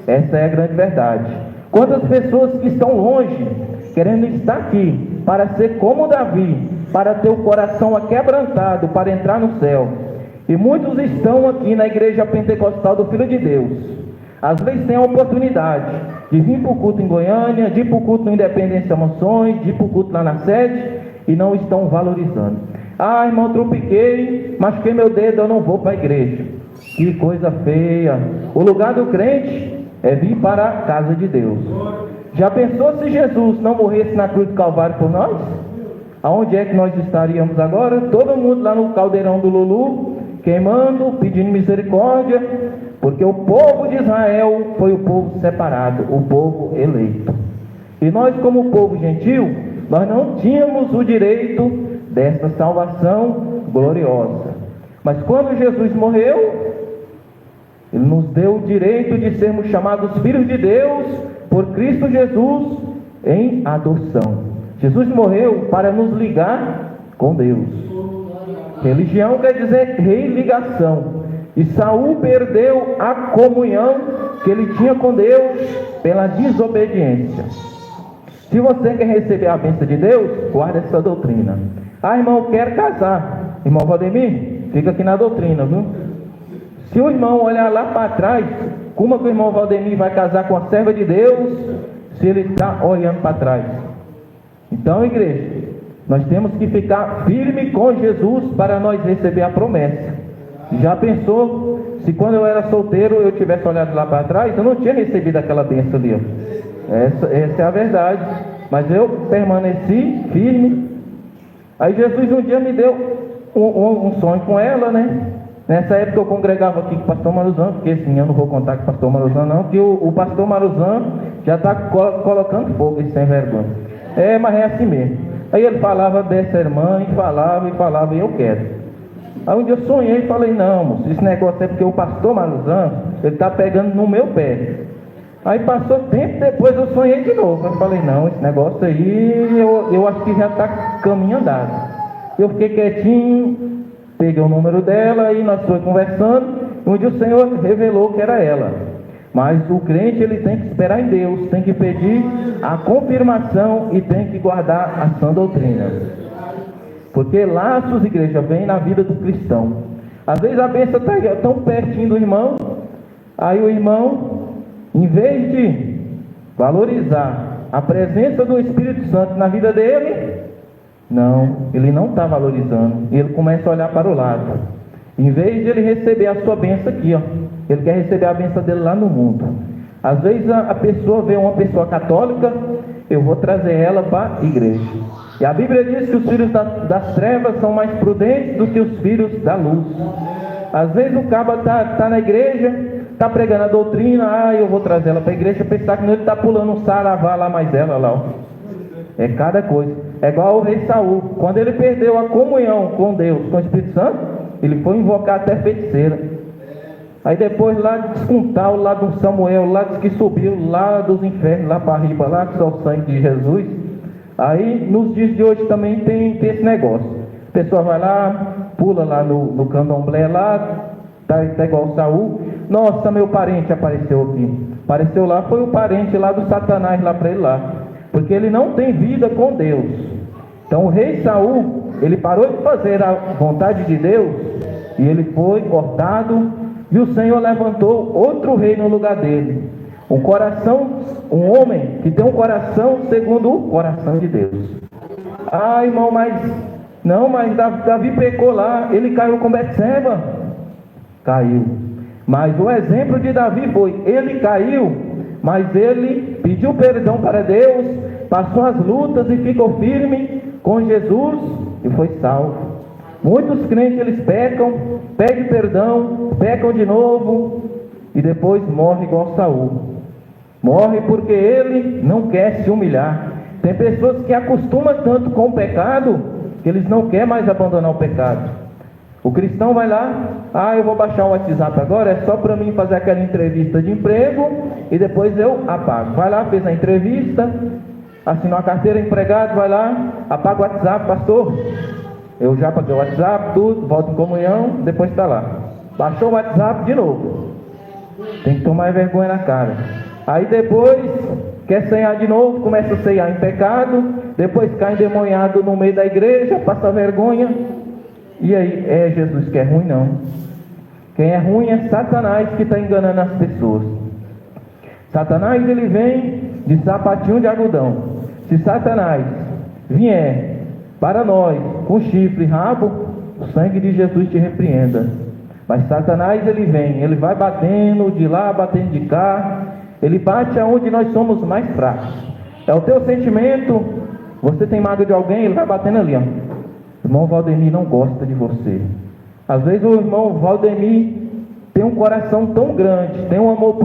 Essa é a grande verdade. Quantas pessoas que estão longe, querendo estar aqui, para ser como Davi, para ter o coração aquebrantado, para entrar no céu. E muitos estão aqui na igreja pentecostal do Filho de Deus. Às vezes tem a oportunidade de vir para o culto em Goiânia, de ir para o culto no Independência Moções, de ir para o culto lá na sede, e não estão valorizando. Ah, irmão, tropiquei, machuquei meu dedo, eu não vou para a igreja. Que coisa feia. O lugar do crente é vir para a casa de Deus. Já pensou se Jesus não morresse na cruz do Calvário por nós? Aonde é que nós estaríamos agora? Todo mundo lá no caldeirão do Lulu, queimando, pedindo misericórdia, porque o povo de Israel foi o povo separado, o povo eleito. E nós, como povo gentil, nós não tínhamos o direito dessa salvação gloriosa. Mas quando Jesus morreu, Ele nos deu o direito de sermos chamados filhos de Deus por Cristo Jesus em adoção. Jesus morreu para nos ligar com Deus. Religião quer dizer religação. E Saul perdeu a comunhão que ele tinha com Deus pela desobediência. Se você quer receber a bênção de Deus, guarda essa doutrina. Ah, irmão, eu quero casar. Irmão Valdemir, fica aqui na doutrina, viu? Se o irmão olhar lá para trás, como que o irmão Valdemir vai casar com a serva de Deus, se ele está olhando para trás? Então, igreja, nós temos que ficar firme com Jesus para nós receber a promessa. Já pensou, se quando eu era solteiro eu tivesse olhado lá para trás, eu não tinha recebido aquela bênção ali. Essa é a verdade. Mas eu permaneci firme. Aí Jesus um dia me deu um sonho com ela, né? Nessa época eu congregava aqui com o pastor Maruzan, porque assim, eu não vou contar com o pastor Maruzan não, porque o pastor Maruzan já está colocando fogo, esse sem vergonha. Mas é assim mesmo. Aí ele falava dessa irmã, e falava, e eu quero. Aí um dia eu sonhei e falei, não, moço, esse negócio é porque o pastor Maruzan, ele está pegando no meu pé. Aí passou tempo, depois eu sonhei de novo. Eu falei, não, esse negócio aí, eu acho que já está caminho andado. Eu fiquei quietinho, peguei o número dela e nós fomos conversando. Um dia o Senhor revelou que era ela. Mas o crente, ele tem que esperar em Deus, tem que pedir a confirmação e tem que guardar a sã doutrina. Porque laços, igreja, vem na vida do cristão. Às vezes a bênção está tão pertinho do irmão, aí o irmão, em vez de valorizar a presença do Espírito Santo na vida dele? Não, ele não está valorizando. Ele começa a olhar para o lado. Em vez de ele receber a sua bênção aqui, ó, ele quer receber a bênção dele lá no mundo. Às vezes a pessoa vê uma pessoa católica, eu vou trazer ela para a igreja. E a Bíblia diz que os filhos das trevas são mais prudentes do que os filhos da luz. Às vezes o cabo está na igreja, está pregando a doutrina, eu vou trazer ela para a igreja, pensar que ele está pulando um saravá lá, mais ela lá, ó. É cada coisa. É igual o rei Saul. Quando ele perdeu a comunhão com Deus, com o Espírito Santo, ele foi invocar até feiticeira. Aí depois lá descontar o lado do Samuel, lá diz que subiu lá dos infernos, lá para riba, lá que só o sangue de Jesus. Aí nos dias de hoje também tem esse negócio. A pessoa vai lá, pula lá no candomblé lá, tá igual o Saul. Nossa, meu parente apareceu aqui. Apareceu lá, foi o parente lá do Satanás lá para ele lá. Porque ele não tem vida com Deus. Então o rei Saul, ele parou de fazer a vontade de Deus e ele foi cortado, e o Senhor levantou outro rei no lugar dele. Um homem que tem um coração segundo o coração de Deus. Irmão, mas Davi pecou lá, ele caiu com Betseba. Caiu. Mas o exemplo de Davi foi, ele caiu, mas ele pediu perdão para Deus, passou as lutas e ficou firme com Jesus e foi salvo. Muitos crentes, eles pecam, pedem perdão, pecam de novo e depois morre igual Saul. Morre porque ele não quer se humilhar. Tem pessoas que acostumam tanto com o pecado que eles não querem mais abandonar o pecado. O cristão vai lá, eu vou baixar o WhatsApp agora, é só para mim fazer aquela entrevista de emprego e depois eu apago. Vai lá, fez a entrevista, assinou a carteira, empregado, vai lá, apaga o WhatsApp, pastor. Eu já paguei o WhatsApp, tudo, volto em comunhão, depois está lá. Baixou o WhatsApp de novo. Tem que tomar vergonha na cara. Aí depois quer ceiar de novo, começa a ceiar em pecado, depois cai endemoniado no meio da igreja, passa vergonha. E aí, Jesus que é ruim? Não. Quem é ruim é Satanás que está enganando as pessoas. Satanás, ele vem de sapatinho de algodão. Se Satanás vier para nós com chifre e rabo, o sangue de Jesus te repreenda. Mas Satanás, ele vem, ele vai batendo de lá, batendo de cá, ele bate aonde nós somos mais fracos. É o teu sentimento, você tem mágoa de alguém, ele vai batendo ali, ó. Irmão Valdemir não gosta de você. Às vezes o irmão Valdemir tem um coração tão grande, tem um amor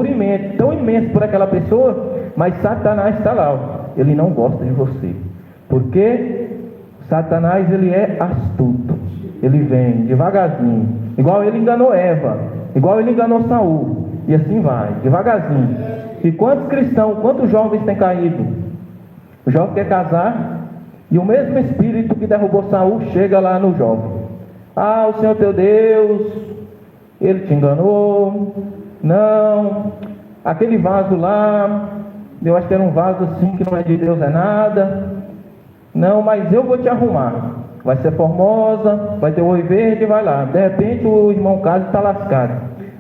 tão imenso por aquela pessoa, mas Satanás está lá, ó. Ele não gosta de você. Porque Satanás, ele é astuto. Ele vem devagarzinho, igual ele enganou Eva, igual ele enganou Saul, e assim vai, devagarzinho. E quantos cristãos, quantos jovens têm caído? O jovem quer casar, e o mesmo espírito que derrubou Saul chega lá no jovem. O Senhor teu Deus, ele te enganou. Não, aquele vaso lá, eu acho que era um vaso assim que não é de Deus, é nada. Não, mas eu vou te arrumar. Vai ser formosa, vai ter oi verde, vai lá. De repente o irmão Carlos está lascado.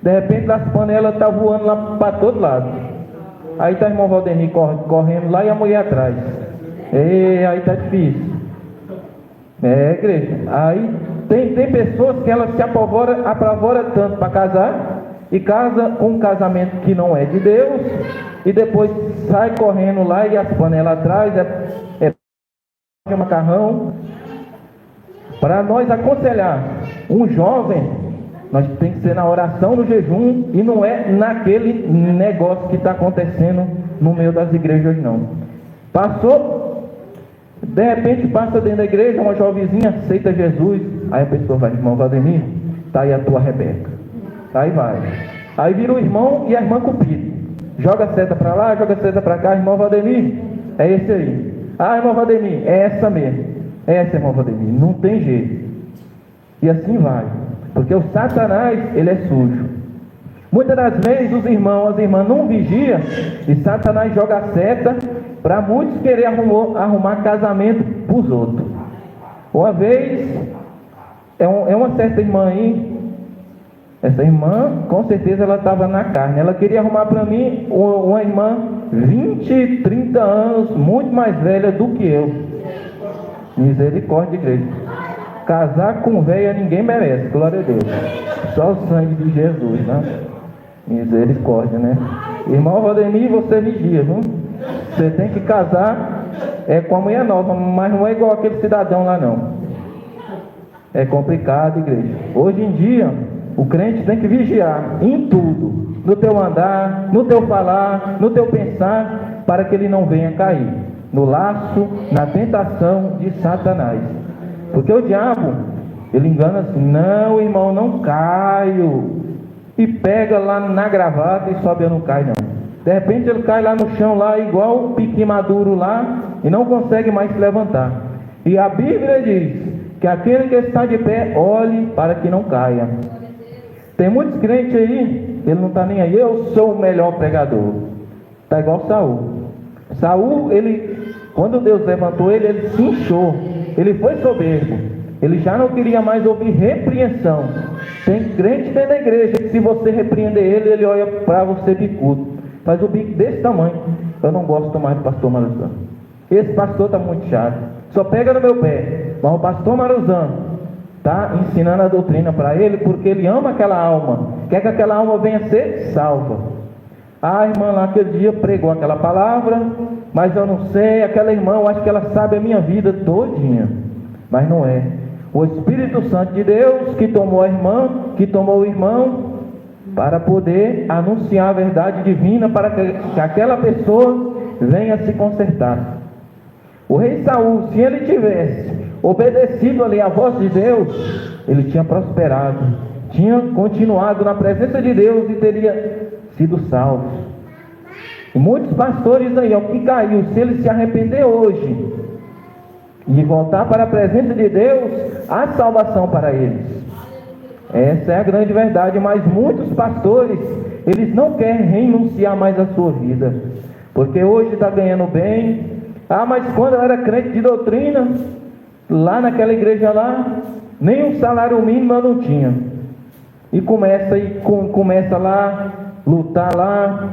De repente as panelas estão voando lá para todo lado. Aí está o irmão Valdemir correndo lá e a mulher atrás. Aí está difícil. Igreja. Aí tem pessoas que elas se apavoram tanto para casar e casa com um casamento que não é de Deus e depois sai correndo lá e as panelas atrás é macarrão. Para nós aconselhar um jovem, nós tem que ser na oração, no jejum, e não é naquele negócio que está acontecendo no meio das igrejas hoje não. Passou, de repente passa dentro da igreja, uma jovenzinha aceita Jesus, aí a pessoa vai, irmão Valdemir, está aí a tua Rebeca. Aí vai. Aí vira o irmão e a irmã Cupido. Joga a seta para lá, joga a seta para cá, irmão Valdemir, é esse aí. Irmão Valdemir, é essa mesmo. Essa, irmão Valdemir, não tem jeito. E assim vai. Porque o Satanás, ele é sujo. Muitas das vezes os irmãos, as irmãs não vigiam e Satanás joga a seta para muitos querer arrumar casamento para os outros. Uma vez, uma certa irmã aí, essa irmã, com certeza ela estava na carne. Ela queria arrumar para mim uma irmã 20, 30 anos, muito mais velha do que eu. Misericórdia, igreja. Casar com velha ninguém merece, glória a Deus. Só o sangue de Jesus, né? Misericórdia, né? Irmão Valdemir, você vigia, viu? Você tem que casar com a mulher nova, mas não é igual aquele cidadão lá, não. É complicado, igreja. Hoje em dia, o crente tem que vigiar em tudo. No teu andar, no teu falar, no teu pensar, para que ele não venha cair no laço, na tentação de Satanás. Porque o diabo, ele engana assim: não, irmão, não caio. E pega lá na gravata e sobe, eu não caio, não. De repente ele cai lá no chão, lá igual um pique maduro lá, e não consegue mais se levantar. E a Bíblia diz que aquele que está de pé, olhe para que não caia. Tem muitos crentes aí, ele não está nem aí: eu sou o melhor pregador. Está igual Saul. Saul, quando Deus levantou ele, ele se inchou, ele foi soberbo, ele já não queria mais ouvir repreensão. Tem crente dentro da igreja que, se você repreender ele olha para você bicudo, faz o bico desse tamanho. Eu não gosto mais do pastor Maruzano. Esse pastor está muito chato, só pega no meu pé. Mas o pastor Maruzano está ensinando a doutrina para ele, porque ele ama aquela alma, quer que aquela alma venha ser salva. A irmã lá aquele dia pregou aquela palavra, mas eu não sei, aquela irmã, eu acho que ela sabe a minha vida todinha, mas não é. O Espírito Santo de Deus que tomou a irmã, que tomou o irmão, para poder anunciar a verdade divina, para que aquela pessoa venha se consertar. O rei Saul, se ele tivesse obedecido ali a voz de Deus, ele tinha prosperado, tinha continuado na presença de Deus e teria sido salvo. E muitos pastores aí, ó, que caiu, se ele se arrepender hoje e voltar para a presença de Deus, há salvação para eles. Essa é a grande verdade. Mas muitos pastores, eles não querem renunciar mais à sua vida, porque hoje está ganhando bem. Mas quando eu era crente de doutrina, lá naquela igreja lá, nem um salário mínimo eu não tinha. E começa lá, lutar lá,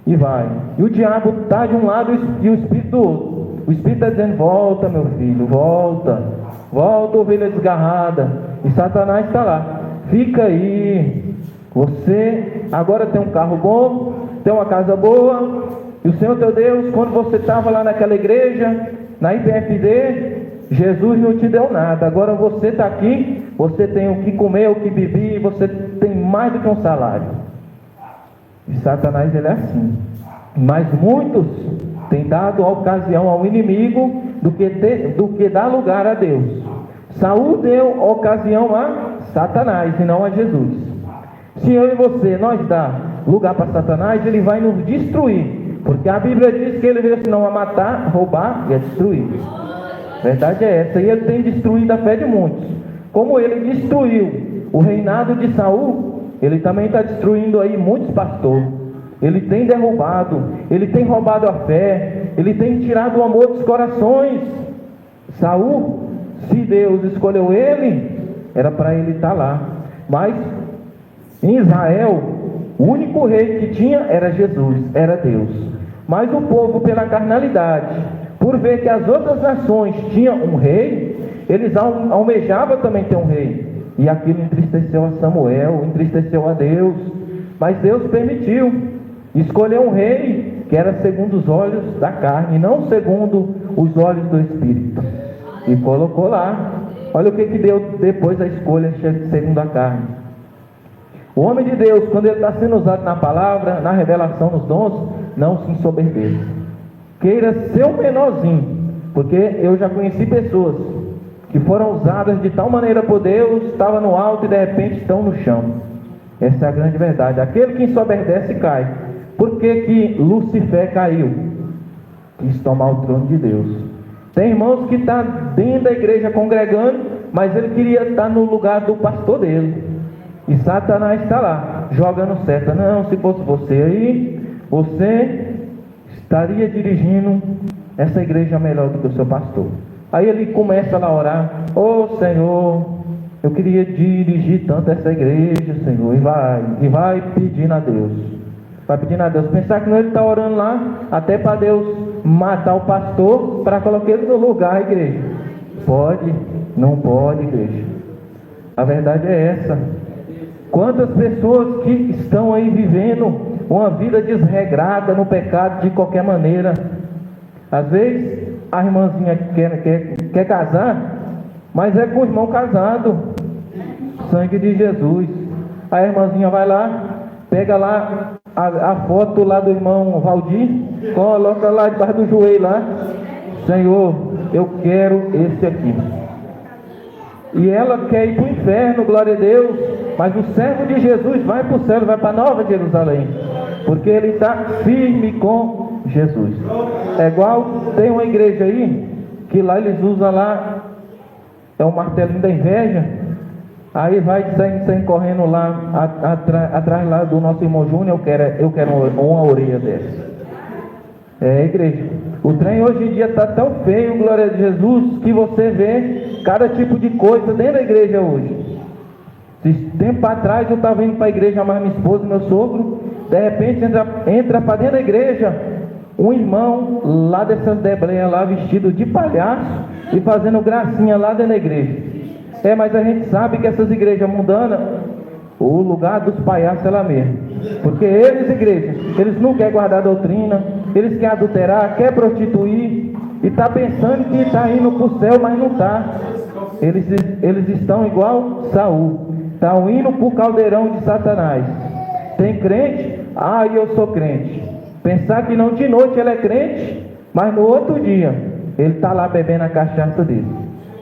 e vai. E o diabo está de um lado e o Espírito do outro. O Espírito está dizendo: volta, meu filho, volta, ovelha desgarrada. E Satanás está lá: fica aí, você agora tem um carro bom, tem uma casa boa, e o Senhor teu Deus, quando você estava lá naquela igreja, na IPFD, Jesus não te deu nada. Agora você está aqui, você tem o que comer, o que beber, você tem mais do que um salário. E Satanás, ele é assim. Mas muitos têm dado a ocasião ao inimigo do que dar lugar a Deus. Saul deu ocasião a Satanás e não a Jesus. Se eu e você, nós dá lugar para Satanás, ele vai nos destruir. Porque a Bíblia diz que ele veio senão a matar, roubar e a destruir. A verdade é essa. E ele tem destruído a fé de muitos. Como ele destruiu o reinado de Saul, ele também está destruindo aí muitos pastores. Ele tem derrubado, ele tem roubado a fé, ele tem tirado o amor dos corações. Saul, se Deus escolheu ele, era para ele estar lá. Mas em Israel, o único rei que tinha era Jesus, era Deus. Mas o povo, pela carnalidade, por ver que as outras nações tinham um rei, eles almejavam também ter um rei. E aquilo entristeceu a Samuel, entristeceu a Deus. Mas Deus permitiu, escolheu um rei que era segundo os olhos da carne, não segundo os olhos do Espírito. E colocou lá. Olha o que deu depois da escolha segundo a carne. O homem de Deus, quando ele está sendo usado na palavra, na revelação, nos dons, não se ensoberbeça. Queira ser o menorzinho, porque eu já conheci pessoas que foram usadas de tal maneira por Deus, estava no alto e de repente estão no chão. Essa é a grande verdade. Aquele que ensoberdece cai. Por que Lucifer caiu? Quis tomar o trono de Deus. Tem irmãos que estão dentro da igreja congregando, mas ele queria estar no lugar do pastor dele. E Satanás está lá, jogando seta. Não, se fosse você aí, você estaria dirigindo essa igreja melhor do que o seu pastor. Aí ele começa lá a orar: ô Senhor, eu queria dirigir tanto essa igreja, Senhor. E vai pedindo a Deus. vai pedindo a Deus. Pensar que não ele está orando lá, até para Deus matar o pastor, para colocar ele no lugar, igreja. Pode? Não pode, igreja. A verdade é essa. Quantas pessoas que estão aí vivendo uma vida desregrada no pecado de qualquer maneira. Às vezes a irmãzinha quer casar, mas é com o irmão casado. Sangue de Jesus. A irmãzinha vai lá, pega lá a foto lá do irmão Valdir, coloca lá debaixo do joelho lá. Senhor, eu quero esse aqui. E ela quer ir para o inferno, glória a Deus. Mas o servo de Jesus vai para o céu, vai para Nova Jerusalém, porque ele está firme com Jesus. É igual, tem uma igreja aí, que lá eles usam lá, é o martelinho da inveja. Aí vai saindo correndo lá, atrás lá do nosso irmão Júnior, eu quero uma orelha dessa. É, igreja, o trem hoje em dia está tão feio, glória a Jesus, que você vê cada tipo de coisa dentro da igreja hoje. Tempo atrás eu estava indo para a igreja amar minha esposa e meu sogro, de repente entra para dentro da igreja um irmão lá dessas debreias lá, vestido de palhaço e fazendo gracinha lá dentro da igreja. É, mas a gente sabe que essas igrejas mundanas, o lugar dos palhaços é lá mesmo. Porque eles, igreja, eles não querem guardar a doutrina, eles querem adulterar, querem prostituir, e está pensando que está indo para o céu, mas não está. Eles estão igual Saul, estão indo para o caldeirão de Satanás. Tem crente, eu sou crente. Pensar que não, de noite ele é crente, mas no outro dia ele está lá bebendo a cachaça dele.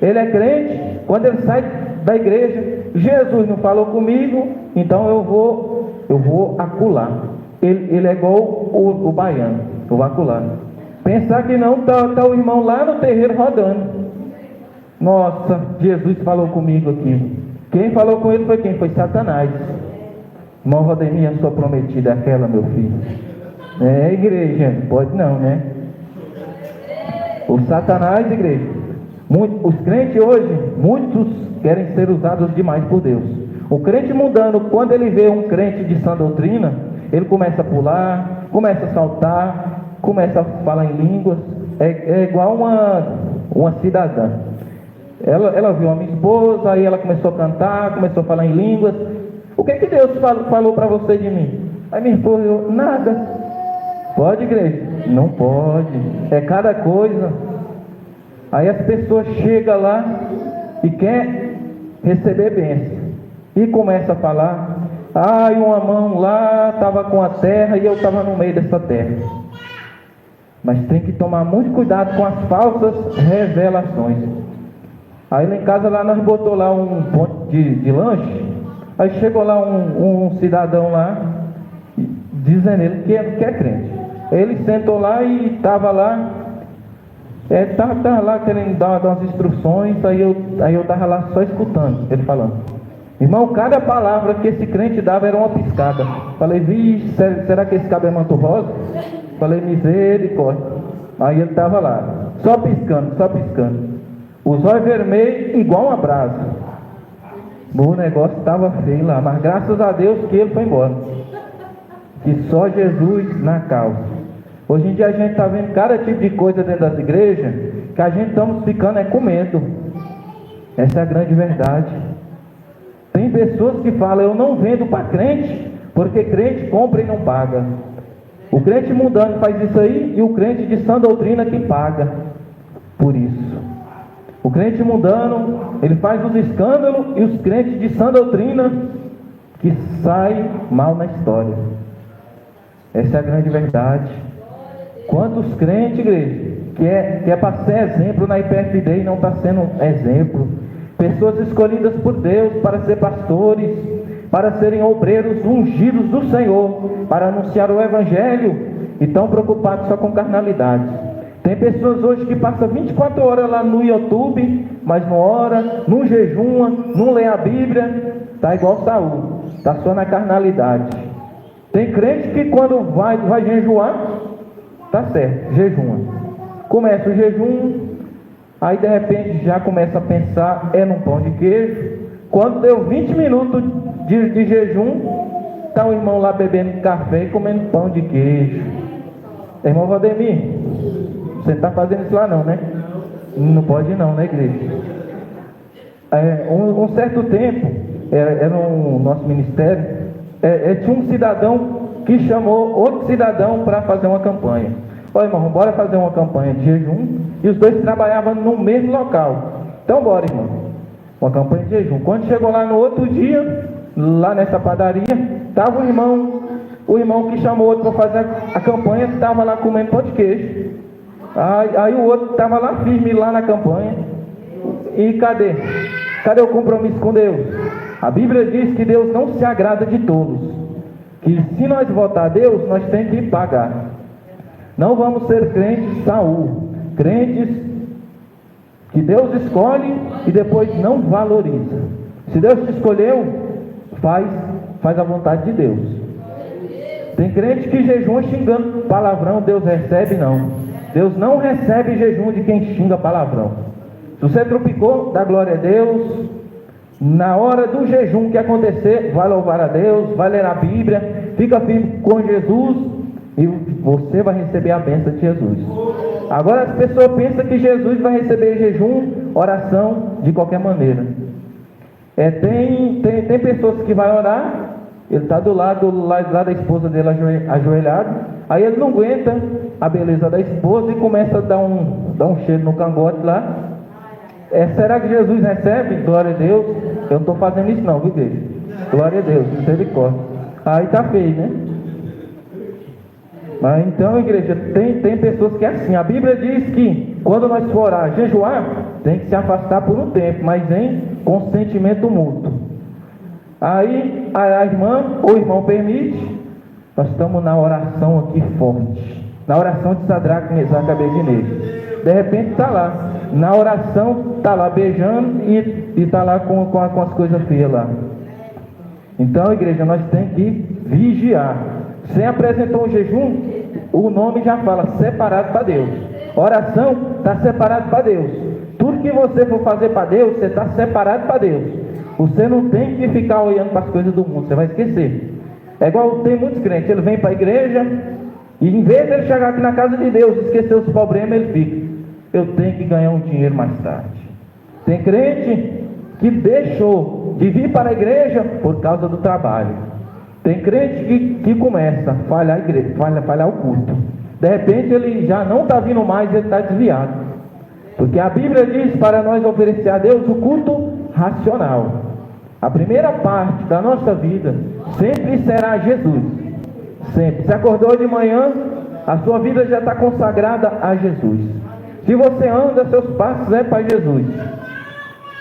Ele é crente, quando ele sai da igreja, Jesus não falou comigo, então eu vou acular. Ele é igual o baiano, eu vou acular. Pensar que não, tá o irmão lá no terreiro rodando. Nossa, Jesus falou comigo aqui. Quem falou com ele foi quem? Foi Satanás. Irmão Rodemir, a sua prometida é aquela, meu filho. É, igreja, pode não, né? O Satanás, igreja. Os crentes hoje, muitos querem ser usados demais por Deus. O crente mundano, quando ele vê um crente de sã doutrina, ele começa a pular, começa a saltar, começa a falar em línguas. É igual uma cidadã. Ela viu a minha esposa, aí ela começou a cantar, começou a falar em línguas. O que Deus falou para você de mim? Aí minha esposa, nada. Pode, igreja? Não pode. É cada coisa. Aí as pessoas chegam lá e querem receber bênção. E começa a falar, uma mão lá estava com a terra e eu estava no meio dessa terra. Mas tem que tomar muito cuidado com as falsas revelações. Aí lá em casa lá nós botou lá um ponto de lanche. Aí chegou lá um cidadão lá, dizendo ele que é crente. Ele sentou lá e estava lá, tava lá querendo dar umas instruções. Aí eu estava lá só escutando ele falando. Irmão, cada palavra que esse crente dava era uma piscada. Falei, vixe, será que esse cabo é manto rosa? Falei, misericórdia. Aí ele estava lá, só piscando, só piscando. Os olhos vermelhos igual uma brasa. O negócio estava feio lá, mas graças a Deus que ele foi embora. Que só Jesus na causa. Hoje em dia a gente está vendo cada tipo de coisa dentro das igrejas, que a gente estamos ficando com medo. Essa é a grande verdade. Tem pessoas que falam, eu não vendo para crente, porque crente compra e não paga. O crente mundano faz isso aí, e o crente de sã doutrina que paga por isso. O crente mundano, ele faz os escândalos, e os crentes de sã doutrina que saem mal na história. Essa é a grande verdade. Quantos crentes, igreja, que é para ser exemplo na IPFD e não está sendo exemplo. Pessoas escolhidas por Deus para ser pastores, para serem obreiros ungidos do Senhor, para anunciar o Evangelho, e estão preocupados só com carnalidade. Tem pessoas hoje que passam 24 horas lá no YouTube, mas não ora, não jejuma, não lê a Bíblia, está igual Saul, está só na carnalidade. Tem crente que quando vai jejuar, tá certo, jejuma. Começa o jejum, aí de repente já começa a pensar, num pão de queijo. Quando deu 20 minutos de jejum, está o irmão lá bebendo café e comendo pão de queijo. Irmão Valdemir, você não está fazendo isso lá não, né? Não pode não, né, igreja? Um certo tempo, era no nosso ministério, tinha um cidadão que chamou outro cidadão para fazer uma campanha. Ó, irmão, bora fazer uma campanha de jejum. E os dois trabalhavam no mesmo local. Então bora, irmão, uma campanha de jejum. Quando chegou lá no outro dia, lá nessa padaria, estava o irmão que chamou o outro para fazer a campanha, estava lá comendo pão de queijo. Aí o outro estava lá firme lá na campanha. E cadê? Cadê o compromisso com Deus? A Bíblia diz que Deus não se agrada de todos, que se nós votar a Deus, nós temos que pagar. Não vamos ser crentes Saul, crentes que Deus escolhe e depois não valoriza. Se Deus te escolheu, faz a vontade de Deus. Tem crente que jejua xingando palavrão, Deus recebe? Não. Deus não recebe jejum de quem xinga palavrão. Se você tropicou, dá glória a Deus. Na hora do jejum que acontecer, vai louvar a Deus, vai ler a Bíblia, fica firme com Jesus e você vai receber a bênção de Jesus. Agora as pessoas pensam que Jesus vai receber jejum, oração de qualquer maneira. Tem pessoas que vai orar, ele está do lado lá da esposa dele ajoelhado, aí ele não aguenta a beleza da esposa e começa a dar um cheiro no cangote lá. Será que Jesus recebe? Glória a Deus. Eu não estou fazendo isso não, viu, igreja? Glória a Deus, misericórdia. Aí está feio, né? Mas então, igreja, tem pessoas que é assim. A Bíblia diz que quando nós for orar, jejuar, tem que se afastar por um tempo, mas em consentimento mútuo. Aí a irmã ou o irmão permite, nós estamos na oração aqui forte, na oração de Sadraque, Mesaque e Abednego. De repente está lá, na oração está lá beijando e está lá com as coisas feias lá. Então, igreja, nós temos que vigiar. Você apresentou um jejum, o nome já fala, separado para Deus. Oração está separado para Deus. Tudo que você for fazer para Deus, você está separado para Deus. Você não tem que ficar olhando para as coisas do mundo, você vai esquecer. É igual tem muitos crentes, ele vem para a igreja e em vez de ele chegar aqui na casa de Deus, esquecer os problemas, ele fica: eu tenho que ganhar um dinheiro mais tarde. Tem crente que deixou de vir para a igreja por causa do trabalho. Tem crente que começa a falhar a igreja, falhar o culto. De repente ele já não está vindo mais, ele está desviado. Porque a Bíblia diz para nós oferecer a Deus o culto racional. A primeira parte da nossa vida sempre será Jesus. Sempre. Se acordou de manhã, a sua vida já está consagrada a Jesus. Se você anda, seus passos é para Jesus.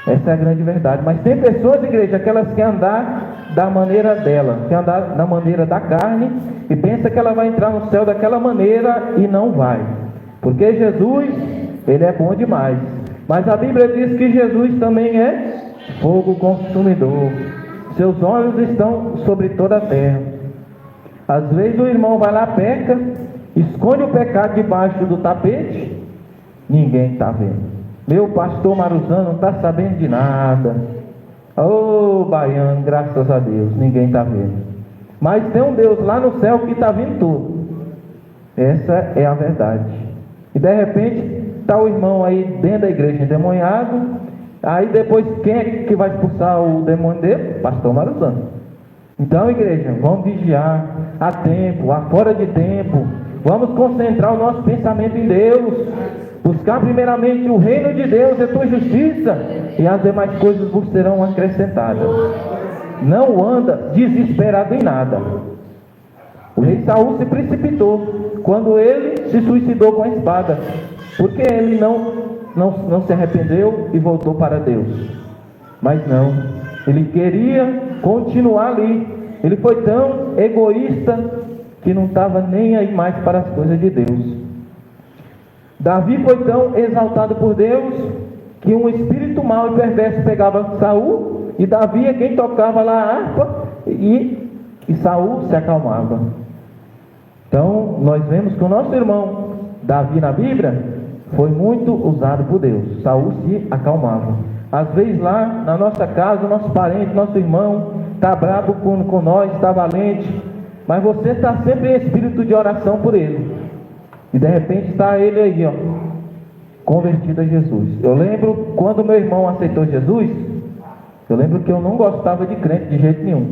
Essa é a grande verdade. Mas tem pessoas, igreja, que elas querem andar da maneira dela, querem andar da maneira da carne e pensa que ela vai entrar no céu daquela maneira e não vai. Porque Jesus, ele é bom demais. Mas a Bíblia diz que Jesus também é fogo consumidor. Seus olhos estão sobre toda a terra. Às vezes o irmão vai lá, peca, esconde o pecado debaixo do tapete, ninguém está vendo. Meu pastor Maruzano não está sabendo de nada. Ô baiano, graças a Deus, ninguém está vendo. Mas tem um Deus lá no céu que está vendo tudo. Essa é a verdade. E de repente está o irmão aí dentro da igreja endemoniado. Aí depois quem é que vai expulsar o demônio dele? Pastor Maruzano. Então, igreja, vamos vigiar a tempo, a fora de tempo. Vamos concentrar o nosso pensamento em Deus. Buscar primeiramente o reino de Deus e a tua justiça, e as demais coisas vos serão acrescentadas. Não anda desesperado em nada. O rei Saul se precipitou quando ele se suicidou com a espada, porque ele não se arrependeu e voltou para Deus. Mas não, ele queria continuar ali. Ele foi tão egoísta que não estava nem aí mais para as coisas de Deus. Davi foi tão exaltado por Deus que um espírito mau e perverso pegava Saul, e Davi é quem tocava lá a harpa, e Saul se acalmava. Então nós vemos que o nosso irmão Davi na Bíblia foi muito usado por Deus. Saul se acalmava. Às vezes lá na nossa casa, nosso parente, nosso irmão está bravo com nós, está valente, mas você está sempre em espírito de oração por ele. E de repente está ele aí, ó, convertido a Jesus. Eu lembro quando meu irmão aceitou Jesus, eu lembro que eu não gostava de crente de jeito nenhum,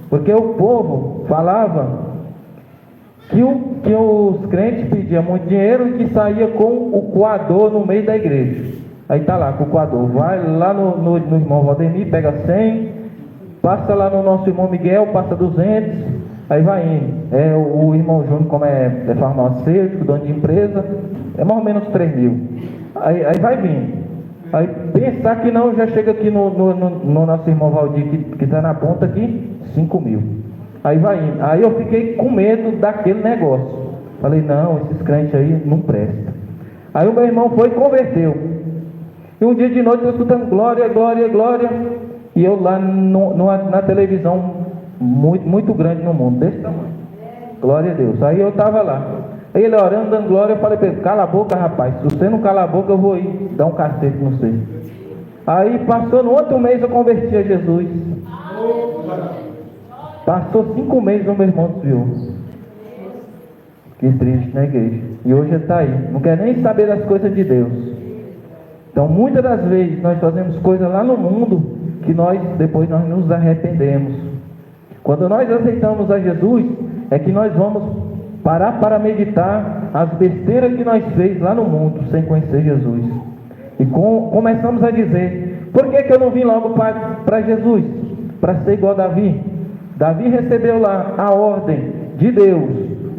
porque o povo falava que os crentes pediam muito dinheiro e que saía com o coador no meio da igreja. Aí tá lá com o coador, vai lá no irmão Valdemir, pega 100, passa lá no nosso irmão Miguel, passa 200, aí vai indo. O irmão Júnior, como é farmacêutico, dono de empresa, é mais ou menos 3 mil. Aí vai vindo. Aí pensar que não, já chega aqui no nosso irmão Valdir, que está na ponta aqui, 5 mil. Aí vai indo. Aí eu fiquei com medo daquele negócio. Falei, não, esses crentes aí não prestam. Aí o meu irmão foi e converteu. E um dia de noite eu escutando glória, glória, glória. E eu lá na televisão, muito, muito grande no mundo, desse tamanho. Glória a Deus. Aí eu estava lá. Aí ele orando, dando glória, eu falei para ele, cala a boca, rapaz. Se você não cala a boca, eu vou ir dar um cacete no você. Aí passou, no outro mês eu converti a Jesus. Passou 5 meses, o meu irmão desviou. Que triste na igreja. E hoje ele está aí. Não quer nem saber das coisas de Deus. Então, muitas das vezes, nós fazemos coisas lá no mundo que depois nós nos arrependemos. Quando nós aceitamos a Jesus, é que nós vamos parar para meditar as besteiras que nós fez lá no mundo, sem conhecer Jesus. E começamos a dizer, por que eu não vim logo para Jesus? Para ser igual a Davi. Davi recebeu lá a ordem de Deus,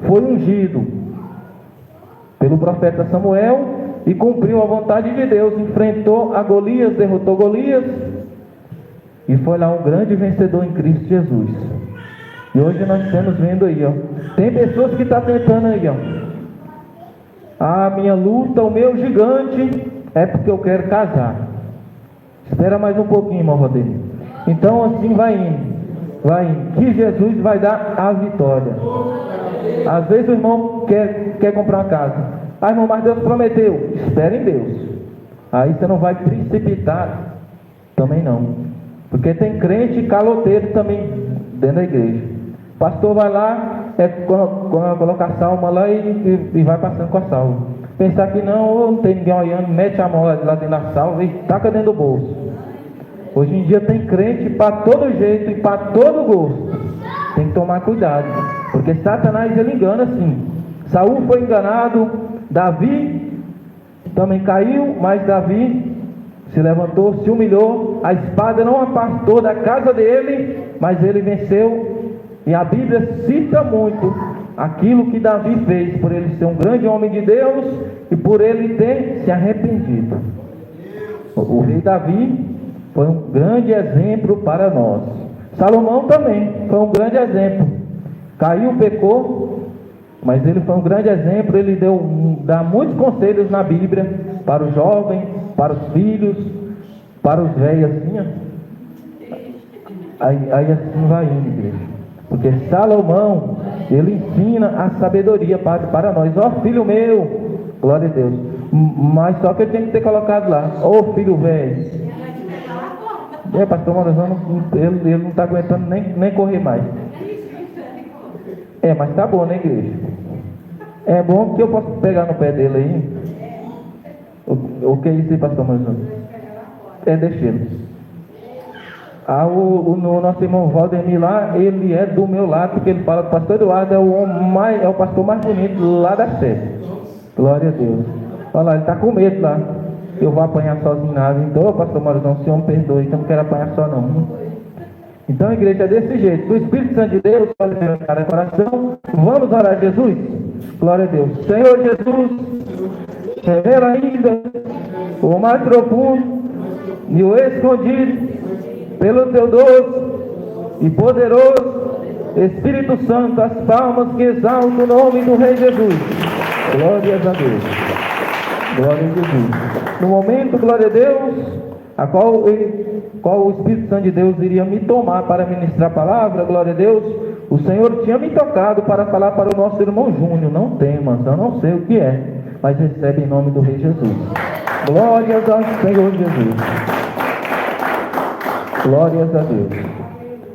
foi ungido pelo profeta Samuel e cumpriu a vontade de Deus, enfrentou a Golias, derrotou Golias e foi lá um grande vencedor em Cristo Jesus. E hoje nós estamos vendo aí, ó, tem pessoas que estão tentando aí, ó, a minha luta, o meu gigante é porque eu quero casar. Espera mais um pouquinho, irmão Rodrigo. Então assim vai indo, que Jesus vai dar a vitória. Às vezes o irmão quer comprar uma casa. Ah, irmão, mas Deus prometeu. Espera em Deus. Aí você não vai precipitar também não. Porque tem crente caloteiro também dentro da igreja. O pastor vai lá, coloca a salma lá e vai passando com a salva. Pensar que não tem ninguém olhando, mete a mão lá dentro da salva e taca dentro do bolso. Hoje em dia tem crente para todo jeito e para todo gosto. Tem que tomar cuidado, porque Satanás ele engana sim. Saul foi enganado, Davi também caiu, mas Davi se levantou, se humilhou, a espada não apartou da casa dele, mas ele venceu. E a Bíblia cita muito aquilo que Davi fez, por ele ser um grande homem de Deus e por ele ter se arrependido. O rei Davi foi um grande exemplo para nós. Salomão também foi um grande exemplo. Caiu, pecou, mas ele foi um grande exemplo. Ele dá muitos conselhos na Bíblia para os jovens, para os filhos, para os velhos, assim, aí assim vai indo, igreja. Porque Salomão, ele ensina a sabedoria para nós. Ó, filho meu, glória a Deus. Mas só que eu tinha que ter colocado lá, ô filho velho. Pastor Morazão, ele não está aguentando nem correr mais. Mas tá bom, né, igreja? É bom que eu posso pegar no pé dele aí. O que é isso aí, pastor Morazão? Deixa ele. O nosso irmão Valdemir lá, ele é do meu lado, porque ele fala que o pastor Eduardo é o pastor mais bonito lá da sede. Glória a Deus. Olha lá, ele está com medo lá. Eu vou apanhar sozinho nada. Então, pastor Maurizão, o senhor me perdoe, então não quero apanhar só não. Então a igreja é desse jeito. O Espírito Santo de Deus pode ver cada coração. Vamos orar a Jesus? Glória a Deus. Senhor Jesus, revela ainda o mais profundo e o escondido pelo teu doce e poderoso Espírito Santo, as palmas que exaltam o nome do Rei Jesus. Glórias a Deus. Glória a Jesus. No momento, glória a Deus, a qual o Espírito Santo de Deus iria me tomar para ministrar a palavra, glória a Deus, o Senhor tinha me tocado para falar para o nosso irmão Júnior. Não temas, eu não sei o que é, mas recebe em nome do Rei Jesus. Glórias ao Senhor Jesus. Glórias a Deus.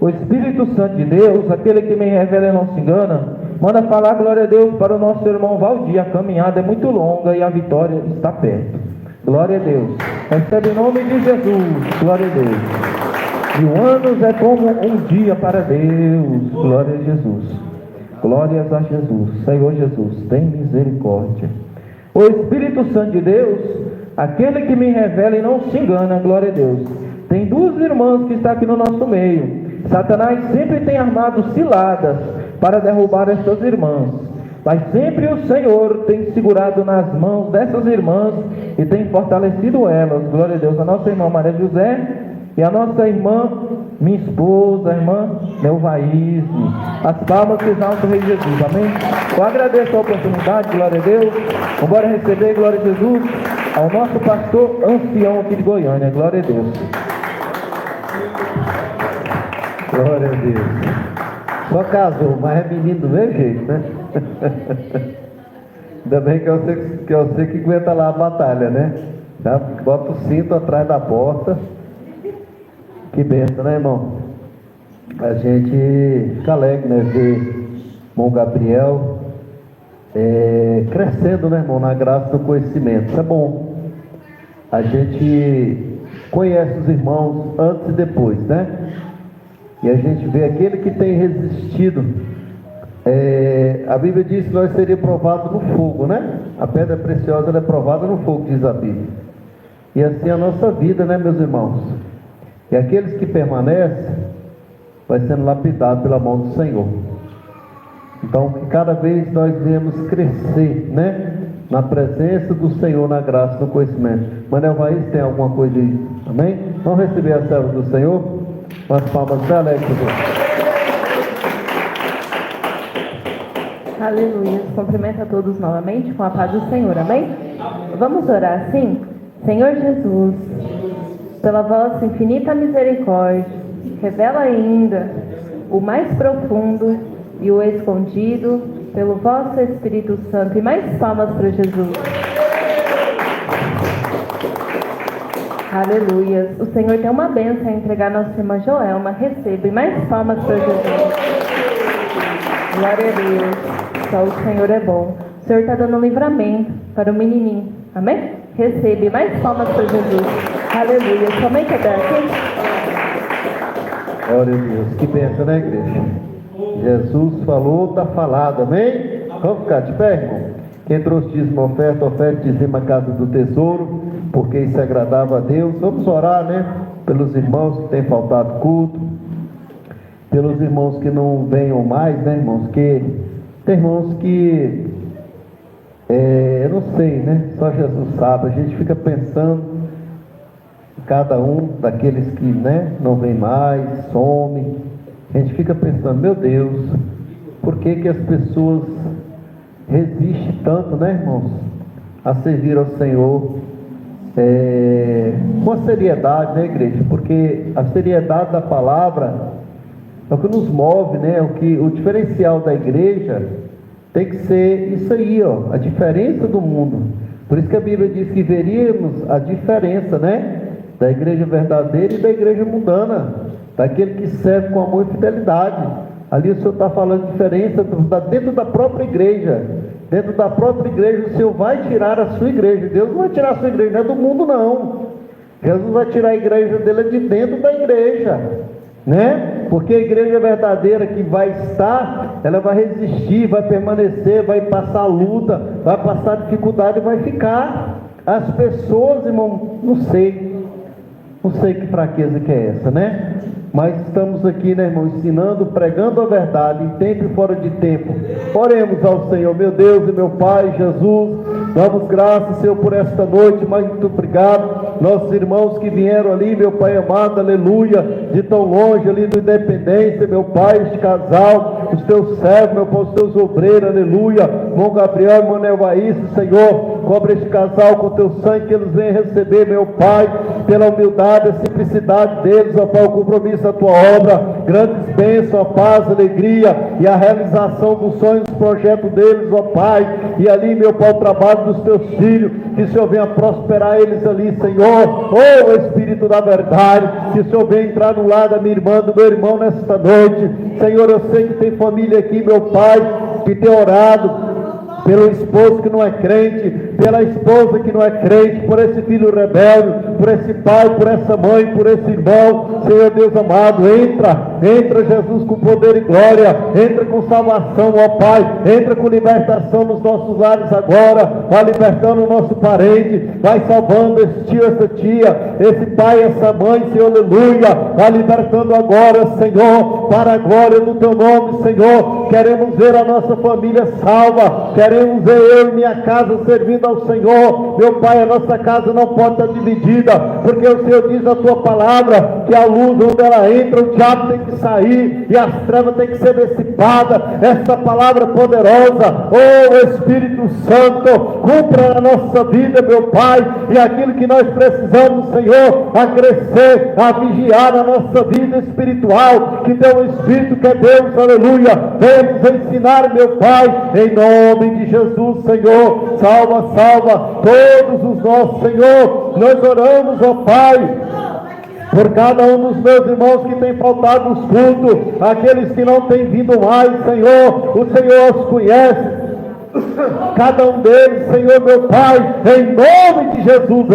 O Espírito Santo de Deus, aquele que me revela e não se engana, manda falar glória a Deus para o nosso irmão Valdir. A caminhada é muito longa e a vitória está perto. Glória a Deus. Recebe em nome de Jesus. Glória a Deus. 1000 anos é como um dia para Deus. Glória a Jesus. Glórias a Jesus. Senhor Jesus, tem misericórdia. O Espírito Santo de Deus, aquele que me revela e não se engana, glória a Deus. Tem 2 irmãs que estão aqui no nosso meio. Satanás sempre tem armado ciladas para derrubar estas irmãs, mas sempre o Senhor tem segurado nas mãos dessas irmãs e tem fortalecido elas. Glória a Deus. A nossa irmã Maria José e a nossa irmã, minha esposa, a irmã Neuvaíse. As palmas que exaltam o Rei Jesus. Amém? Eu agradeço a oportunidade, glória a Deus. Vamos receber, glória a Jesus, ao nosso pastor ancião aqui de Goiânia. Glória a Deus. Glória a Deus. Só casou, mas é menino do mesmo jeito, né? Ainda bem que eu sei que aguenta lá a batalha, né? Já bota o cinto atrás da porta. Que benção, né, irmão? A gente fica alegre, né? Ver irmão Gabriel crescendo, né, irmão? Na graça do conhecimento. Isso é bom. A gente conhece os irmãos antes e depois, né? E a gente vê aquele que tem resistido. A Bíblia diz que nós seríamos provados no fogo, né? A pedra preciosa ela é provada no fogo, diz a Bíblia. E assim é a nossa vida, né, meus irmãos? E aqueles que permanecem, vai sendo lapidado pela mão do Senhor. Então, que cada vez nós venhamos crescer, né? Na presença do Senhor, na graça, no conhecimento. Manel Raiz, tem alguma coisa aí? Amém? Vamos receber a serva do Senhor? Com as palmas bem alegres. Aleluia. Cumprimento a todos novamente com a paz do Senhor. Amém? Vamos orar assim? Senhor Jesus, pela vossa infinita misericórdia, revela ainda o mais profundo e o escondido pelo vosso Espírito Santo. E mais palmas para Jesus. Aleluia. O Senhor tem uma bênção a entregar à nossa irmã Joelma. Receba. E mais palmas para Jesus. Glória a Deus. Só o Senhor é bom. O Senhor está dando livramento para o menininho. Amém? Receba. E mais palmas para Jesus. Aleluia. Somente até aqui. Glória a Deus. Que bênção, né, igreja? Jesus falou, está falado. Amém? Vamos ficar de pé, irmão? Quem trouxe dízimo oferta, dizima a casa do tesouro, porque isso é agradável a Deus. Vamos orar, né? Pelos irmãos que têm faltado culto, pelos irmãos que não venham mais, né, irmãos? Que tem irmãos que eu não sei, né? Só Jesus sabe. A gente fica pensando em cada um daqueles que, né, não vem mais, some. A gente fica pensando, meu Deus, por que as pessoas resistem tanto, né, irmãos, a servir ao Senhor com a seriedade, né, igreja? Porque a seriedade da palavra é o que nos move, né? O diferencial da igreja tem que ser isso aí, ó, a diferença do mundo. Por isso que a Bíblia diz que veríamos a diferença, né, da igreja verdadeira e da igreja mundana, daquele que serve com amor e fidelidade. Ali o Senhor está falando de diferença dentro da própria igreja. Dentro da própria igreja o Senhor vai tirar a sua igreja. Deus não vai tirar a sua igreja, não é do mundo não. Jesus vai tirar a igreja dele de dentro da igreja, né? Porque a igreja verdadeira que vai estar, ela vai resistir, vai permanecer, vai passar luta, vai passar dificuldade e vai ficar. As pessoas, irmão, não sei que fraqueza que é essa, né? Mas estamos aqui, né, irmão, ensinando, pregando a verdade, em tempo e fora de tempo. Oremos ao Senhor, meu Deus e meu Pai, Jesus. Damos graças, Senhor, por esta noite, muito obrigado. Nossos irmãos que vieram ali, meu Pai amado, aleluia, de tão longe ali do Independência, meu Pai, este casal, os teus servos, meu Pai, os teus obreiros, aleluia. Irmão Gabriel, irmão Neuvaíse, Senhor, cobre este casal com teu sangue, que eles venham receber, meu Pai, pela humildade, a simplicidade deles, ó Pai, o compromisso da tua obra, grandes bênçãos, a paz, a alegria e a realização dos sonhos, dos projetos deles, ó Pai, e ali, meu Pai, o trabalho dos teus filhos, que o Senhor venha prosperar eles ali, Senhor, oh Espírito da verdade, que o Senhor venha entrar no lar da minha irmã, do meu irmão nesta noite, Senhor, eu sei que tem família aqui, meu Pai, que tem orado pelo esposo que não é crente, pela esposa que não é crente, por esse filho rebelde, por esse pai, por essa mãe, por esse irmão, Senhor Deus amado, entra Jesus com poder e glória, entra com salvação, ó Pai, entra com libertação nos nossos lares agora, vai libertando o nosso parente, vai salvando esse tio, essa tia, esse pai, essa mãe, Senhor, aleluia, vai libertando agora, Senhor, para a glória do teu nome, Senhor, queremos ver a nossa família salva, queremos ver eu e minha casa servindo ao Senhor, meu Pai, a nossa casa não pode estar dividida, porque o Senhor diz na tua palavra, que a luz onde ela entra, o diabo tem que sair, e as trevas tem que ser dissipadas, essa palavra poderosa, oh Espírito Santo, cumpra na nossa vida, meu Pai, e aquilo que nós precisamos, Senhor, a crescer, a vigiar a nossa vida espiritual, que teu Espírito, que é Deus, aleluia, venha nos ensinar, meu Pai, em nome de Jesus, Senhor, salva todos os nossos, Senhor, nós oramos, ó Pai, por cada um dos meus irmãos que tem faltado os cultos, aqueles que não têm vindo mais, Senhor, o Senhor os conhece, cada um deles, Senhor, meu Pai, em nome de Jesus,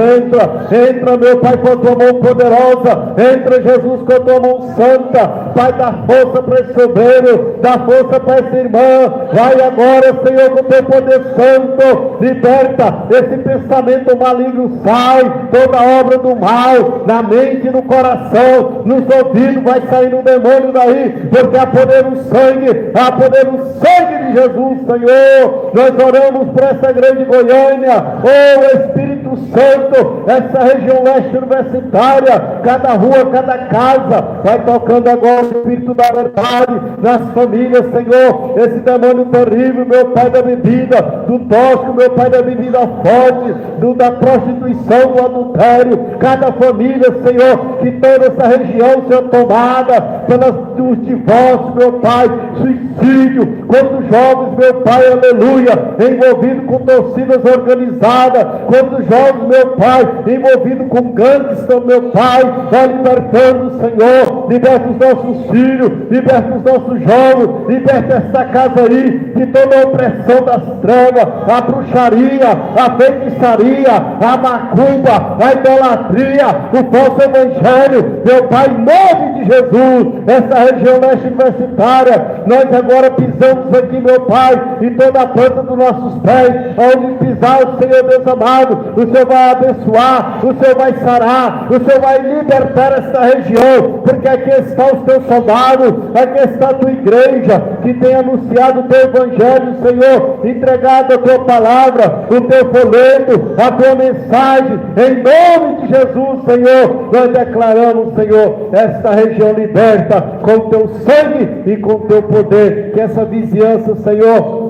entra, meu Pai, com a tua mão poderosa, entra, Jesus, com a tua mão santa, Pai, dá força para esse obreiro, dá força para essa irmã, vai agora, Senhor, com o teu poder santo, liberta esse pensamento maligno, sai, toda obra do mal, na mente, no coração, nos ouvidos, vai sair um demônio daí, porque há poder no sangue, há poder no sangue de Jesus, Senhor. Nós oramos por essa grande Goiânia, oh Espírito Santo, essa região leste universitária, cada rua, cada casa, vai tocando agora o Espírito da verdade nas famílias, Senhor, esse demônio terrível, meu Pai, da bebida, do tóxico, meu Pai, da bebida forte, da prostituição, do adultério, cada família, Senhor, que toda essa região seja tomada pelos divórcios, meu Pai, suicídio, quantos jovens, meu Pai, aleluia, envolvido com torcidas organizadas, quantos jovens, meu Pai, envolvido com gangues, meu Pai, vai libertando, Senhor, liberta os nossos filhos, liberta os nossos jovens, liberta essa casa aí, de toda a opressão das trevas, a bruxaria, a feitiçaria, a macumba, a idolatria, o falso evangelho, meu Pai, em nome de Jesus, essa região leste universitária, nós agora pisamos aqui, meu Pai, e toda a planta dos nossos pés, onde pisar o Senhor Deus amado, o Senhor vai abençoar, o Senhor vai sarar, o Senhor vai libertar esta região, porque aqui está os teus soldados, aqui está a tua igreja, que tem anunciado o teu evangelho, Senhor, entregado a tua palavra, o teu folheto, a tua mensagem, em nome de Jesus, Senhor, nós declaramos, Senhor, esta região liberta com o teu sangue e com o teu poder, que essa vizinhança, Senhor,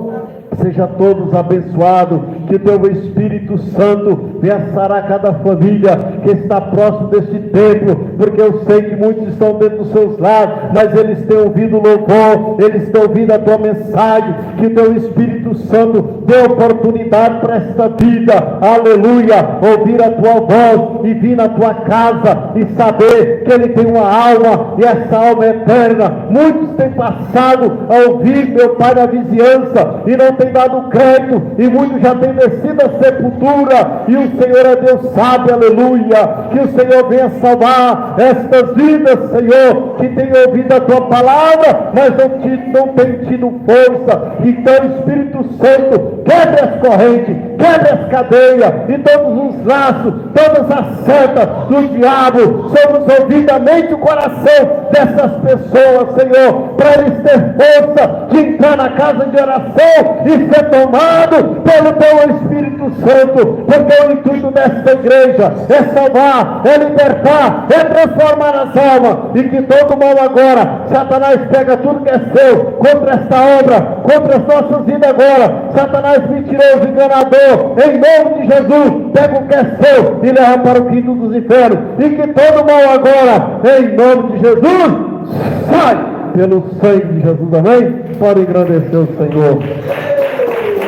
seja todos abençoados, que o teu Espírito Santo venha sarar cada família que está próximo deste templo, porque eu sei que muitos estão dentro dos seus lares, mas eles têm ouvido o louvor, eles têm ouvido a tua mensagem, que o teu Espírito Santo dê oportunidade para esta vida, aleluia, ouvir a tua voz e vir na tua casa e saber que ele tem uma alma e essa alma é eterna. Muitos têm passado a ouvir, meu Pai, na vizinhança e não tem dado crédito, e muitos já têm descido à sepultura, e o Senhor é Deus sabe, aleluia, que o Senhor venha salvar estas vidas, Senhor, que têm ouvido a tua palavra, mas não têm tido força. Então, Espírito Santo, quebre as correntes, quebre as cadeias, e todos os laços, todas as setas do diabo, sobre os ouvidos, a mente e o coração dessas pessoas, Senhor, para eles terem força de entrar na casa de oração e ser tomado pelo teu Espírito Santo, porque o intuito desta igreja é salvar, é libertar, é transformar as almas, e que todo mal agora, Satanás pega tudo que é seu, contra esta obra, contra as nossas vidas agora, Satanás mentiroso, enganador, Senhor, em nome de Jesus, pega o que é seu e leva para o quinto dos infernos, e que todo mal agora, em nome de Jesus, sai pelo sangue de Jesus, amém? Pode engrandecer o Senhor.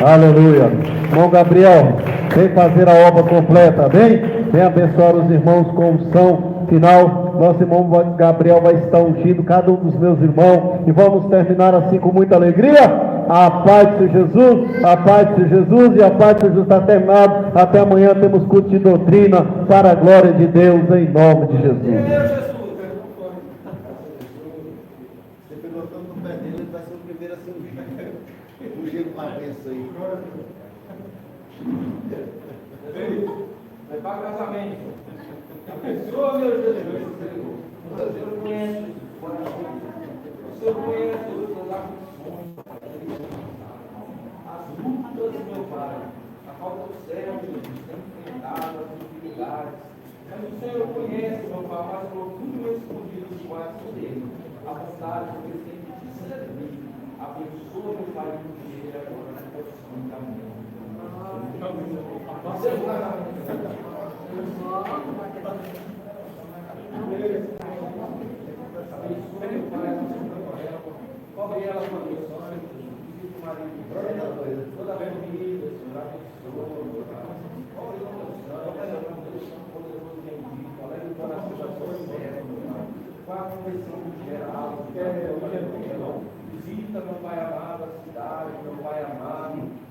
Aleluia. Irmão Gabriel, vem fazer a obra completa, amém? Vem abençoar os irmãos com unção final. Nosso irmão Gabriel vai estar ungindo cada um dos meus irmãos, e vamos terminar assim com muita alegria. A paz de Jesus, a paz de Jesus, e a paz de Jesus está terminado. Até amanhã temos culto de doutrina para a glória de Deus, em nome de Jesus. Você pegou tanto no pé dele, ele vai ser o primeiro a ser ungido. Ungido com a bênção aí. Vai para casamento. Abençoa, meu Jesus. O Senhor conhece o coração. O Senhor conhece os seus aflições. As lutas, meu Pai. A falta do céu, Jesus, tem enfrentado as dificuldades. Mas o Senhor conhece, meu Pai, mais profundo e escondido do coração dele. A vontade que ele tem de te servir. Abençoa, meu Pai, o dia agora na posição da minha. Cobre ela com a missão, Espírito Marinho, toda a família, Senhor, abençoa, cobre com a missão, poderoso bendito, alegre o coração da sua serva, com a conversão geral, visita, meu Pai amado, a cidade, meu Pai amado.